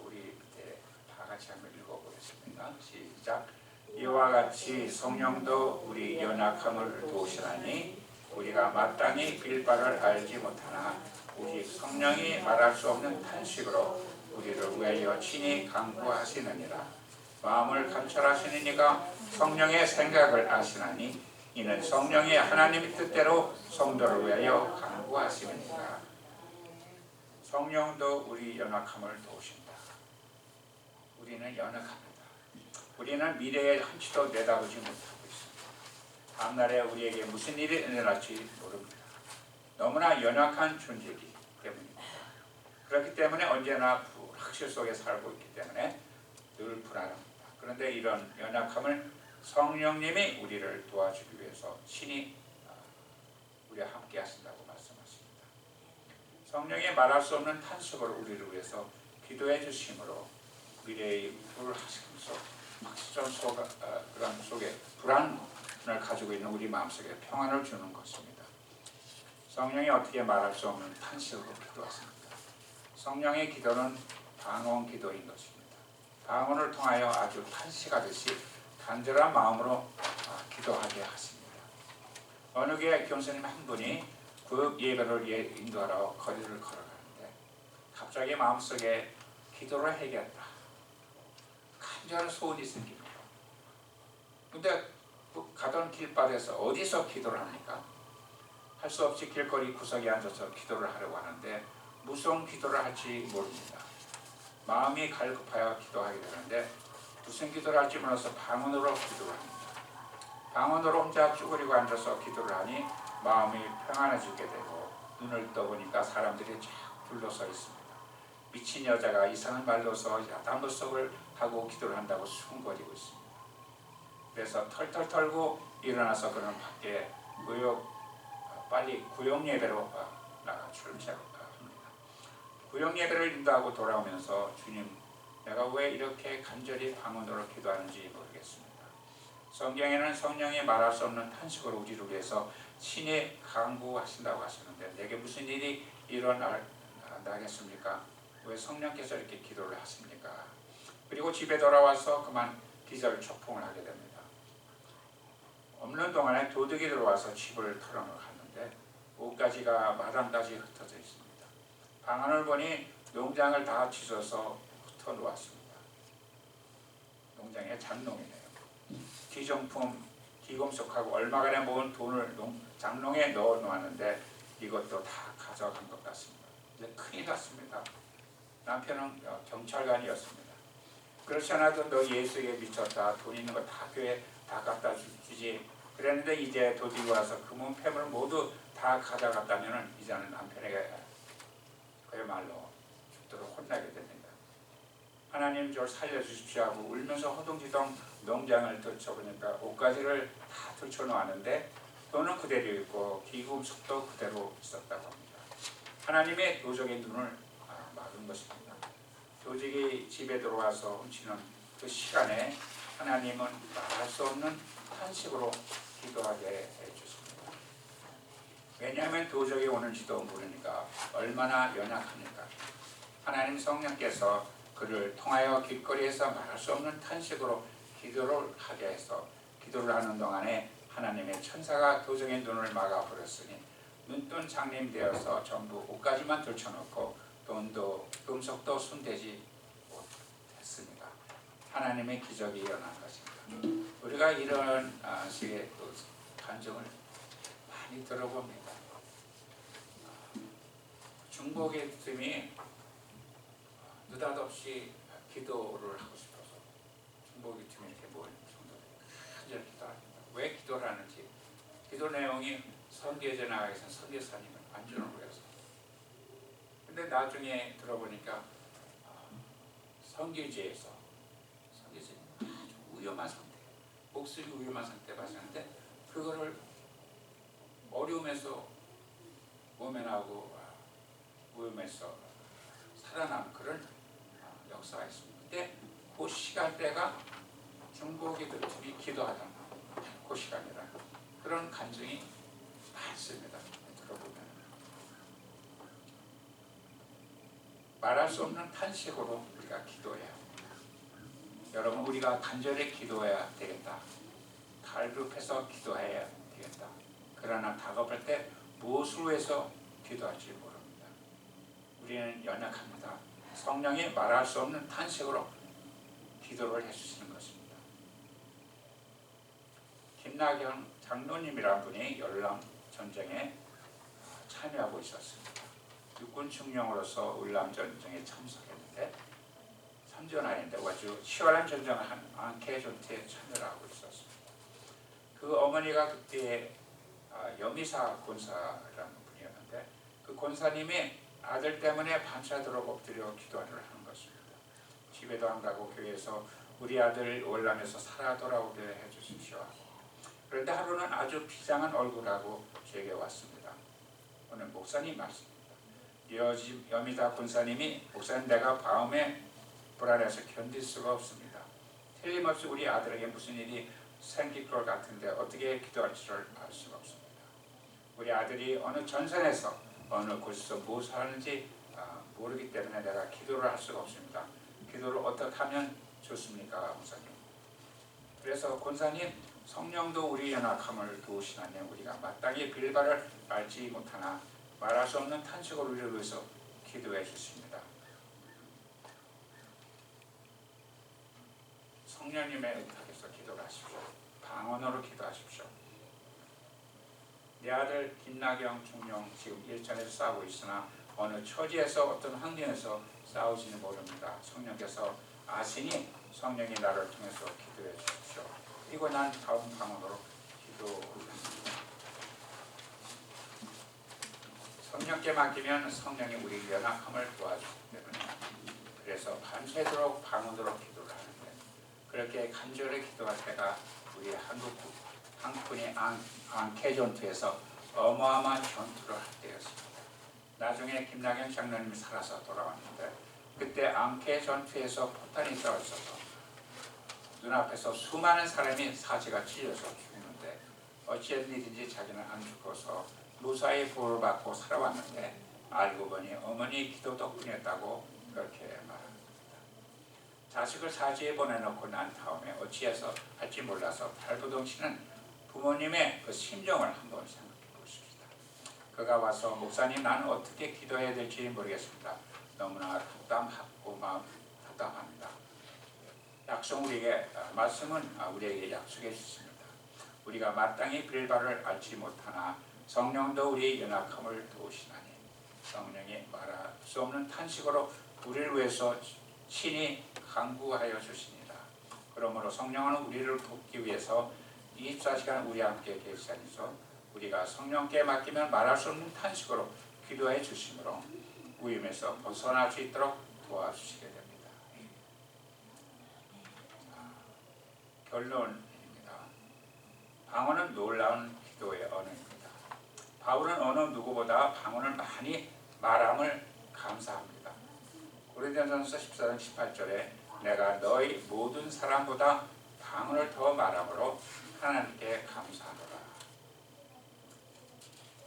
우리 밑에 다 같이 한번 읽어보겠습니다. 시작. 이와 같이 성령도 우리 연약함을 도우시나니 우리가 마땅히 빌 바를 알지 못하나 오직 성령이 말할 수 없는 탄식으로 우리를 위하여 친히 간구하시느니라. 마음을 감찰하시는 이가 성령의 생각을 아시나니 이는 성령이 하나님의 뜻대로 성도를 위하여 간구하시느니라. 성령도 우리 연약함을 도우신다. 우리는 연약합니다. 우리는 미래에 한치도 내다보지 못하고 있습니다. 다음날에 우리에게 무슨 일이 일어날지 모릅니다. 너무나 연약한 존재이기 때문입니다. 그렇기 때문에 언제나 불확실 속에 살고 있기 때문에 늘 불안합니다. 그런데 이런 연약함을 성령님이 우리를 도와주기 위해서 친히 우리와 함께 하신다고 말씀하십니다. 성령이 말할 수 없는 탄식으로 우리를 위해서 기도해 주심으로 미래의 불확실성 그런 속에 불안을 가지고 있는 우리 마음속에 평안을 주는 것입니다. 성령이 어떻게 말할 수 없는 탄식으로 기도하십니까? 성령의 기도는 방언 기도인 것입니다. 방언을 통하여 아주 탄식하듯이 간절한 마음으로 기도하게 하십니다. 어느 교회 교수님 한 분이 그 예배를 인도하러 거리를 걸어가는데 갑자기 마음속에 기도를 해야겠다. 간절한 소원이 생깁니다. 근데 가던 길바닥에서 어디서 기도를 합니까? 할 수 없이 길거리 구석에 앉아서 기도를 하려고 하는데 무슨 기도를 할지 모릅니다. 마음이 갈급하여 기도하게 되는데 무슨 기도를 할지 몰라서 방언으로 기도를 합니다. 방언으로 혼자 쭈그리고 앉아서 기도를 하니 마음이 평안해지게 되고 눈을 떠보니까 사람들이 쫙 둘러서 있습니다. 미친 여자가 이상한 말로서 야단법석을 하고 기도를 한다고 수군거리고 있습니다. 그래서 털털 털고 일어나서 그는 밖에 빨리 구역 예배로 나가 출첵합니다. 구역 예배를 인도하고 돌아오면서 주님, 내가 왜 이렇게 간절히 방언으로 기도하는지 모르겠습니다. 성경에는 성령이 말할 수 없는 탄식으로 우리를 위해서 친히 간구하신다고 하시는데 내게 무슨 일이 일어나겠습니까? 왜 성령께서 이렇게 기도를 하십니까? 그리고 집에 돌아와서 그만 기절초풍을 하게 됩니다. 없는 동안에 도둑이 들어와서 집을 털어갔는데 옷가지가 마당까지 흩어져 있습니다. 방안을 보니 농장을 다 찢어서 흩어놓았습니다. 농장에 장농이네요. 기정품, 기금속하고 얼마간에 모은 돈을 장롱에 넣어 놓았는데 이것도 다 가져간 것 같습니다. 근데 큰일 났습니다. 남편은 경찰관이었습니다. 그렇지 않아도 너 예수에 미쳤다. 돈 있는 거 다 교회 다 갖다 주지. 그랬는데 이제 도둑이 와서 금은 폐물 모두 다 가져갔다면 이제는 남편에게 그야말로 죽도록 혼나게 됩니다. 하나님 저를 살려주십시오 하고 울면서 허둥지둥 농장을 들춰보니까 옷가지를 다 들춰놓았는데 돈은 그대로 있고 기금속도 그대로 있었다고 합니다. 하나님의 도적의 눈을 막은 것입니다. 도적이 집에 들어와서 훔치는 그 시간에 하나님은 말할 수 없는 탄식으로 기도하게 해주십니다. 왜냐하면 도적이 오는지도 모르니까 얼마나 연약합니까? 하나님 성령께서 그를 통하여 길거리에서 말할 수 없는 탄식으로 기도를 하게 해서 기도를 하는 동안에 하나님의 천사가 도적의 눈을 막아버렸으니 눈뜬 장님 되어서 전부 옷까지만 들쳐놓고 돈도 금속도 손대지 못했습니다. 하나님의 기적이 일어난 것입니다. 우리가 이런 식의 감정을 많이 들어봅니다. 중복의 틈이 느닷없이 기도를 하고 싶어서 중복의 틈이 이렇게 모이는 정도로 간절히 기도합니다. 왜 기도를 하는지, 기도 내용이 선교제 나가기 위해서 선교사님을 안전을 위해서. 근데 나중에 들어보니까 선교제에서 아주 위험한 상태, 목숨이 위험한 상태에 발생하는데 그거를 어려움에서 모면하고 위험에서 살아남은 그런 역사가 있습니다. 근데 그 시간대가 중복의 틈이 기도하던 그 시간이라 그런 감정이 많습니다. 들어보면 말할 수 없는 탄식으로 우리가 기도해야 합니다. 여러분, 우리가 간절히 기도해야 되겠다. 갈급해서 기도해야 되겠다. 그러나 다급할 때 무엇을 위해서 기도할지 모릅니다. 우리는 연약합니다. 성령이 말할 수 없는 탄식으로 기도를 해주시는 것입니다. 김나경 장로님이라는 분이 열람 전쟁에 참여하고 있었습니다. 육군 중령으로서 울람 전쟁에 참석했는데 참전하는데 아주 치열한 전쟁을 한 앙케 전투에 참여를 하고 있었습니다. 그 어머니가 그때 여미사 권사라는 분이었는데 그 권사님이 아들 때문에 밤새도록 엎드려 기도를 하는 것입니다. 집에도 안 가고 교회에서 우리 아들 월남에서 살아 돌아오게 해주십시오. 그런데 하루는 아주 비장한 얼굴하고 제게 왔습니다. 오늘 목사님 말씀입니다. 여미사 권사님이 목사님, 내가 밤에 불안해서 견딜 수가 없습니다. 틀림없이 우리 아들에게 무슨 일이 생길 것 같은데 어떻게 기도할지를 알 수가 없습니다. 우리 아들이 어느 전선에서 어느 곳에서 무엇을 하는지 모르기 때문에 내가 기도를 할 수가 없습니다. 기도를 어떻게 하면 좋습니까, 목사님? 그래서 권사님, 성령도 우리 연약함을 도우시나니 우리가 마땅히 빌바를 알지 못하나 말할 수 없는 탄식으로 우리를 위해서 기도해 주십니다. 성령님의 의탁에서 기도를 하십시오. 방언으로 기도하십시오. 내 아들 김나경 중령 지금 일전에서 싸우고 있으나 어느 처지에서 어떤 환경에서 싸우지는 모릅니다. 성령께서 아시니 성령이 나를 통해서 기도해 주십시오. 그리고 난 다음 방언으로 기도합니다. 성령께 맡기면 성령이 우리 연약함을 도와주기 때문에 그래서 밤새도록 방언으로 기도를 하는데 그렇게 간절히 기도할 때가 우리 한국군이 앙케 전투에서 어마어마한 전투를 할 때였습니다. 나중에 김나경 장로님이 살아서 돌아왔는데 그때 앙케 전투에서 포탄이 떨어져서 눈앞에서 수많은 사람이 사지가 찢어서 죽는데 어찌한 일인지 자기는 안 죽어서 무사히 보호를 받고 살아왔는데 알고 보니 어머니 기도 덕분이었다고 그렇게 말합니다. 자식을 사지에 보내놓고 난 다음에 어찌해서 할지 몰라서 발부동치는 부모님의 그 심정을 한번 생각해 보십시다. 그가 와서 목사님, 나는 어떻게 기도해야 될지 모르겠습니다. 너무나 답답하고 마음 답답합니다. 말씀은 우리에게 약속해 주십니다. 우리가 마땅히 빌바를 알지 못하나 성령도 우리 연약함을 도우시나니 성령이 말할 수 없는 탄식으로 우리를 위해서 친히 간구하여 주시니라. 그러므로 성령은 우리를 돕기 위해서 24시간 우리 함께 계시다니서 우리가 성령께 맡기면 말할 수 없는 탄식으로 기도해 주심으로 위험에서 벗어날 수 있도록 도와주시게 됩니다. 결론입니다. 방언은 놀라운 기도의 언어입니다. 바울은 어느 누구보다 방언을 많이 말함을 감사합니다. 고린도전서 14장 18절에 내가 너희 모든 사람보다 방언을 더 말함으로 하나님께 감사하노라.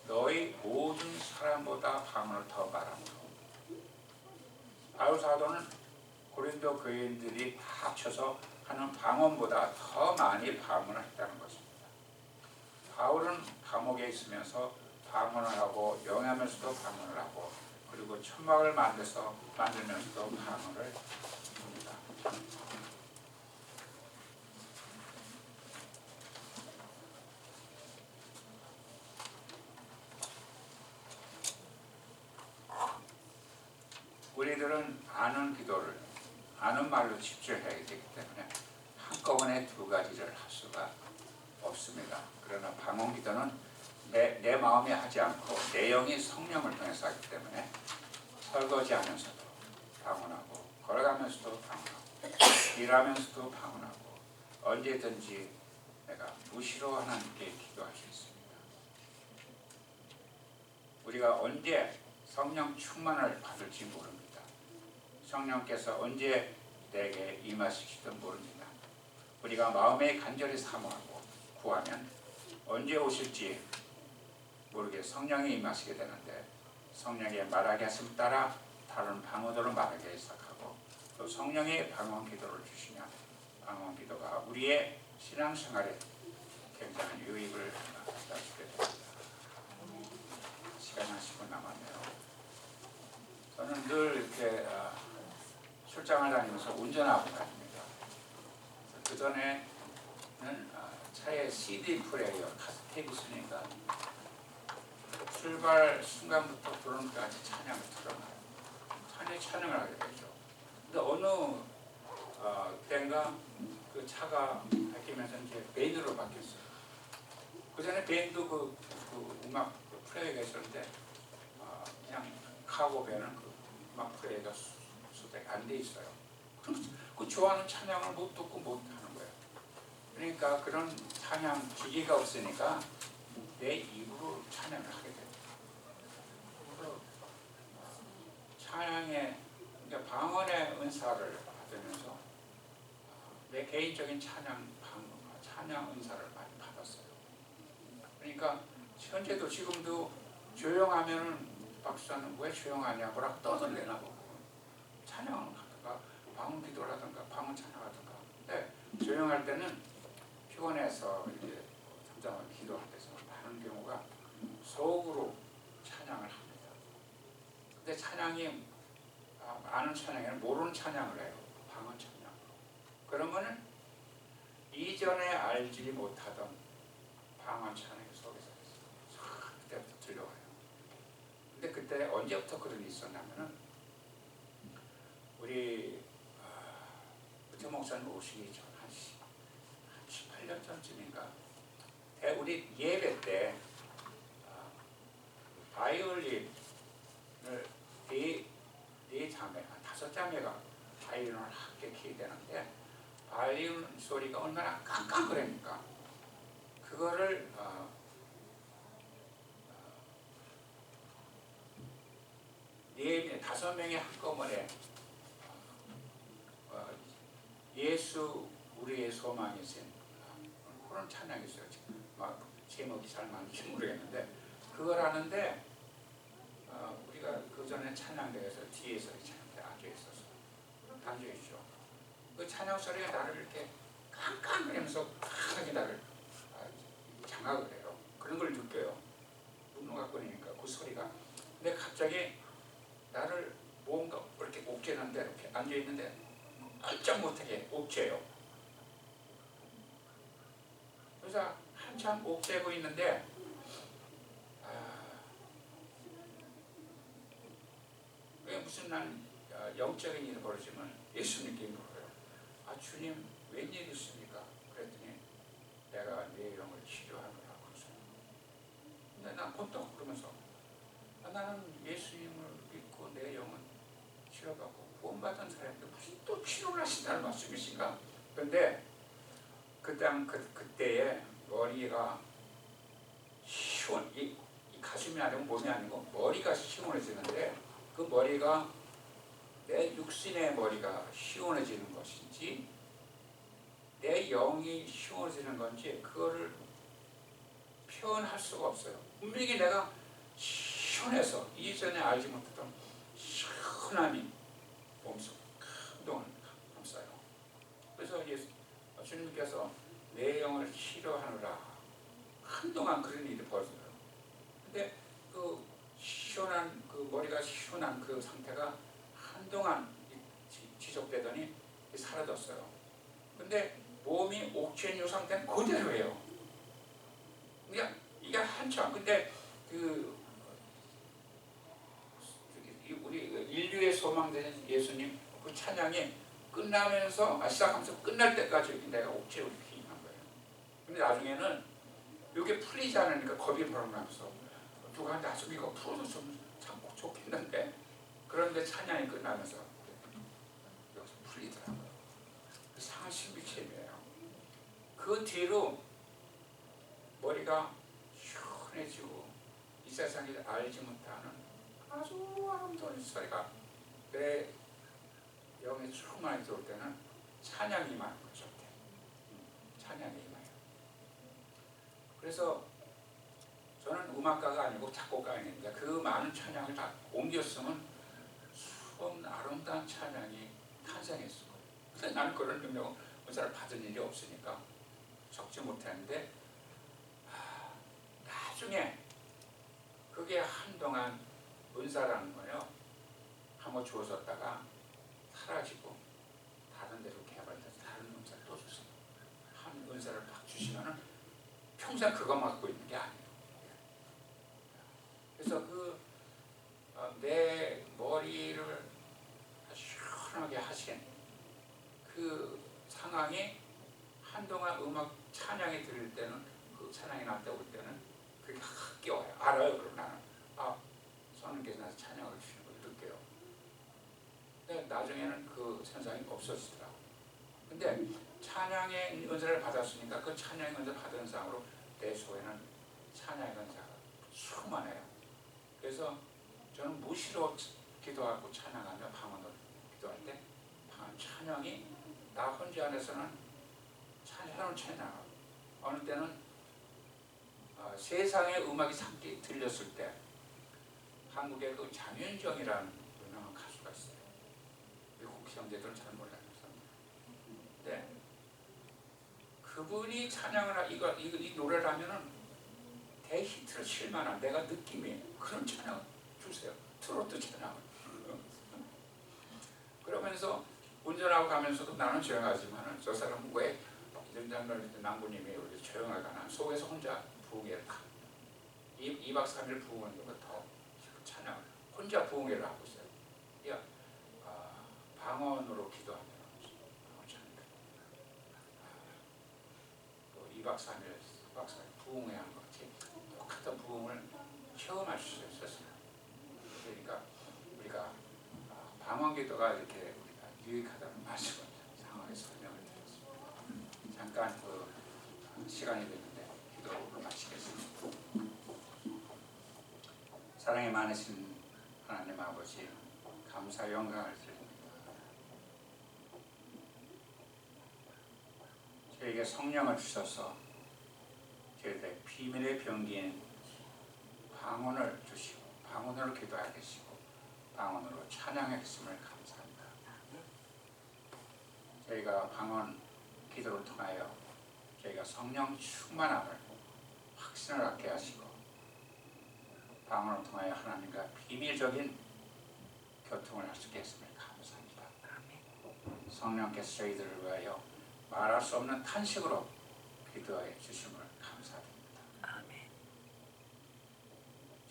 너희 모든 사람보다 방언을 더 말함으로. 바울 사도는 고린도 교인들이 다 합쳐서 하는 방언보다 더 많이 방언을 했다는 것입니다. 바울은 감옥에 있으면서 방언을 하고 영하면서도 방언을 하고 그리고 천막을 만들면서도 방언을 합니다. 우리들은 아는 기도를 아는 말로 집중해야 되기 때문에 한꺼번에 두 가지를 할 수가 없습니다. 그러나 방언 기도는 내 마음이 하지 않고 내 영이 성령을 통해서 하기 때문에 설거지하면서도 방언하고 걸어가면서도 방언하고 일하면서도 방언하고 언제든지 내가 무시로 하나님께 기도할 수 있습니다. 우리가 언제 성령 충만을 받을지 모릅니다. 성령께서 언제 내게 임하실지도 모릅니다. 우리가 마음에 간절히 사모하고 구하면 언제 오실지 모르게 성령이 임하시게 되는데 성령의 말하게 하심 따라 다른 방언으로 말하기 시작하고 또 성령의 방언 기도를 주시면 방언 기도가 우리의 신앙생활에 굉장한 유익을 갖다 주게 됩니다. 시간이 한 10분 남았네요. 저는 늘 이렇게 출장을 다니면서 운전하고 다닙니다. 그 전에는 차에 CD 플레이어 카세트가 있으니까 출발 순간부터 부르는까지 찬양을 틀어놔요. 찬양을 하게 되죠. 근데 어느 때인가 그 차가 바뀌면서 이제 밴드로 바뀌었어요. 그 전에 밴드 그 음악 플레이가 있었는데 그냥 카고배는 그 음악 플레이가 수백 안 돼 있어요. 그 좋아하는 찬양을 못 듣고 못 하는 거예요. 그러니까 그런 찬양 기기가 없으니까 내 입으로 찬양을 하게 돼요. 찬양의 그러니까 방언의 은사를 받으면서 내 개인적인 찬양 은사를 많이 받았어요. 그러니까 현재도 지금도 조용하면은 박사는 왜 조용하냐고 떠들려나 보고 찬양을 하든가 방언 기도를 하든가 방언 찬양하든가. 근데 조용할 때는 피곤해서 이제 잠잠하게 기도할 때서 많은 경우가 속으로 찬양을 합니다. 근데 찬양이 아는 찬양에는 모르는 찬양을 해요. 방언 찬양. 그러면은 이전에 알지 못하던 방언 찬양 속에서 그때부터 들려와요. 근데 그때 언제부터 그런 일이 있었냐면은 우리 부처 목사님 오시기 전 한 18년 전쯤인가 우리 예배 때 바이올린을 네 자매, 5자매가 바이올린을 함께 키게 되는데 바이올린 소리가 얼마나 깡깡거리니까 그거를 5명이 한꺼번에 예수 우리의 소망이신 그런 찬양이 있어요. 제목이 잘 맞는지 모르겠는데 그걸 하는데 우리가 그 전에 찬양대에서 뒤에서 앉아있죠. 그 찬양 소리가 나를 이렇게 깡깡거리면서 강하게 나를 장악을 해요. 그런 걸 느껴요. 분노가 끓이니까 그 소리가. 근데 갑자기 나를 뭔가 이렇게 옥죄는데 이렇게 앉아있는데 꼼짝 못하게 옥죄요. 그래서 한참 옥죄고 있는데 왜 무슨 난 영적인 일이 벌어지면 예수님께 물어요. 주님 웬일이 있습니까? 그랬더니 내가 내 영을 치료하노라 그러세요. 근데 난 번떡 그러면서 나는 예수님을 믿고 내 영은 치료받고 구원받은 사람인데 무슨 또 치료를 하신다는 말씀이신가? 그런데 그때에 머리가 이 가슴이 아니고 몸이 아니고 머리가 시원해지는데 그 머리가 내 육신의 머리가 시원해지는 것인지 내 영이 시원해지는 건지 그거를 표현할 수가 없어요. 분명히 내가 시원해서 이전에 알지 못했던 시원함이 몸속 한동안 감싸요. 그래서 주님께서 내 영을 치료하느라 한동안 그런 일이 벌어져요. 근데 그 시원한 그 머리가 시원한 그 상태가 한동안 지속되더니 사라졌어요. 근데 몸이 옥죄인 이 상태는 그대로예요. 그러니까 이게 한참 근데 우리 인류 인류의 소망되는 예수님 그 찬양이 끝나면서 시작하면서 끝날 때까지 내가 옥죄고 기인한 거예요. 근데 나중에는 이게 풀리지 않으니까 겁이 벌어나면서 누가 나중에 이거 풀어도 좀 참고 좋겠는데, 그런데 찬양이 끝나면서 여기서 풀리더라고요. 이상한 신비체험이에요. 그 뒤로 머리가 시원해지고 이 세상에 알지 못하는 아주 아름다운 소리가 내 영에 충만히 들어올 때는 찬양이 임하는 거죠. 찬양이 임해요. 그래서 저는 음악가가 아니고 작곡가인데 그 많은 찬양을 다 옮겼으면 수없는 아름다운 찬양이 탄생했을 거예요. 근데 나는 그런 능력을 언제나 받은 일이 없으니까 적지 못했는데, 나중에 그게 한동안 은사라는 거요, 한번 주어졌다가 사라지고 다른 데로 개발돼서 다른 은사를 또 주세요. 한 은사를 딱 주시면은 평생 그거 맡고 있는 게 아니에요. 그래서 내 머리를 시원하게 하신 그 상황이 한동안 음악 찬양이 들릴 때는, 그 찬양이 날 때 올 때는 그게 확 깨워요. 알아요. 그럼 나는 선생님께서 나한테 찬양을 주시는 걸 느껴요. 근데 나중에는 그 현상이 없어지더라고요. 근데 찬양의 은사를 받았으니까 그 찬양의 은사를 받은 상으로 내 속에는 찬양의 은사가 충만해요. 그래서 저는 무시로 기도하고 찬양하며 방언으로 기도할 때 찬양이 나 혼자 안에서는 찬양을 찬양하고, 어느 때는 세상의 음악이 함께 들렸을 때 한국의 그 장윤정이라는 유명한 가수가 있어요. 미국 형제들은 잘 몰라요. 근데 그분이 찬양을 이 노래를 하면은 대히트를 칠 만한, 내가 느낌이 그런 찬양을 주세요. 트로트 찬양을. 그러면서 운전하고 가면서도 나는 조용하지만 저 사람은 왜 남부님이 우리 조용하거나 속에서 혼자 부흥회를 다 2박 3일 부흥하는 것보다 더 찬양을 혼자 부흥회를 하고 있어요. 방언으로 기도하면 방언 찬양. 2박 3일, 3박 4일 부흥회 하는 것 같이 똑같은 부흥을 체험할 수 있었어요. 그러니까 우리가 방언 기도가 이렇게 우리가 유익하다는 말씀을 상황에 설명을 드렸습니다. 잠깐 시간이 됐는데 기도를 마치겠습니다. 사랑이 많으신 하나님 아버지, 감사 영광을 드립니다. 저에게 성령을 주셔서 저희들의 비밀의 병기인 방언을 주시고 방언으로 기도하게 하시고 방언으로 찬양했음을 감사합니다. 저희가 방언 기도를 통하여 저희가 성령 충만함을 확신을 갖게 하시고 방언을 통하여 하나님과 비밀적인 교통을 할 수 있게 했음을 감사합니다. 성령께서 저희들을 위하여 말할 수 없는 탄식으로 기도해 주심을 감사드립니다.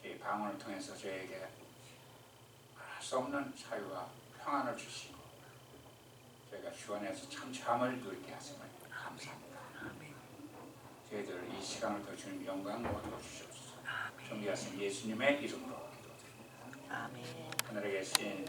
저희 방언을 통해서 저에게 말할 수 없는 자유와 평안을 주시고 저희가 주 안에서 참 잠을 누리게 하심을 감사합니다. 저희들 이 시간을 더 주님 영광 얻어 주시옵소서. 존귀하신 예수님의 이름으로 기도드립니다. 하늘에 계신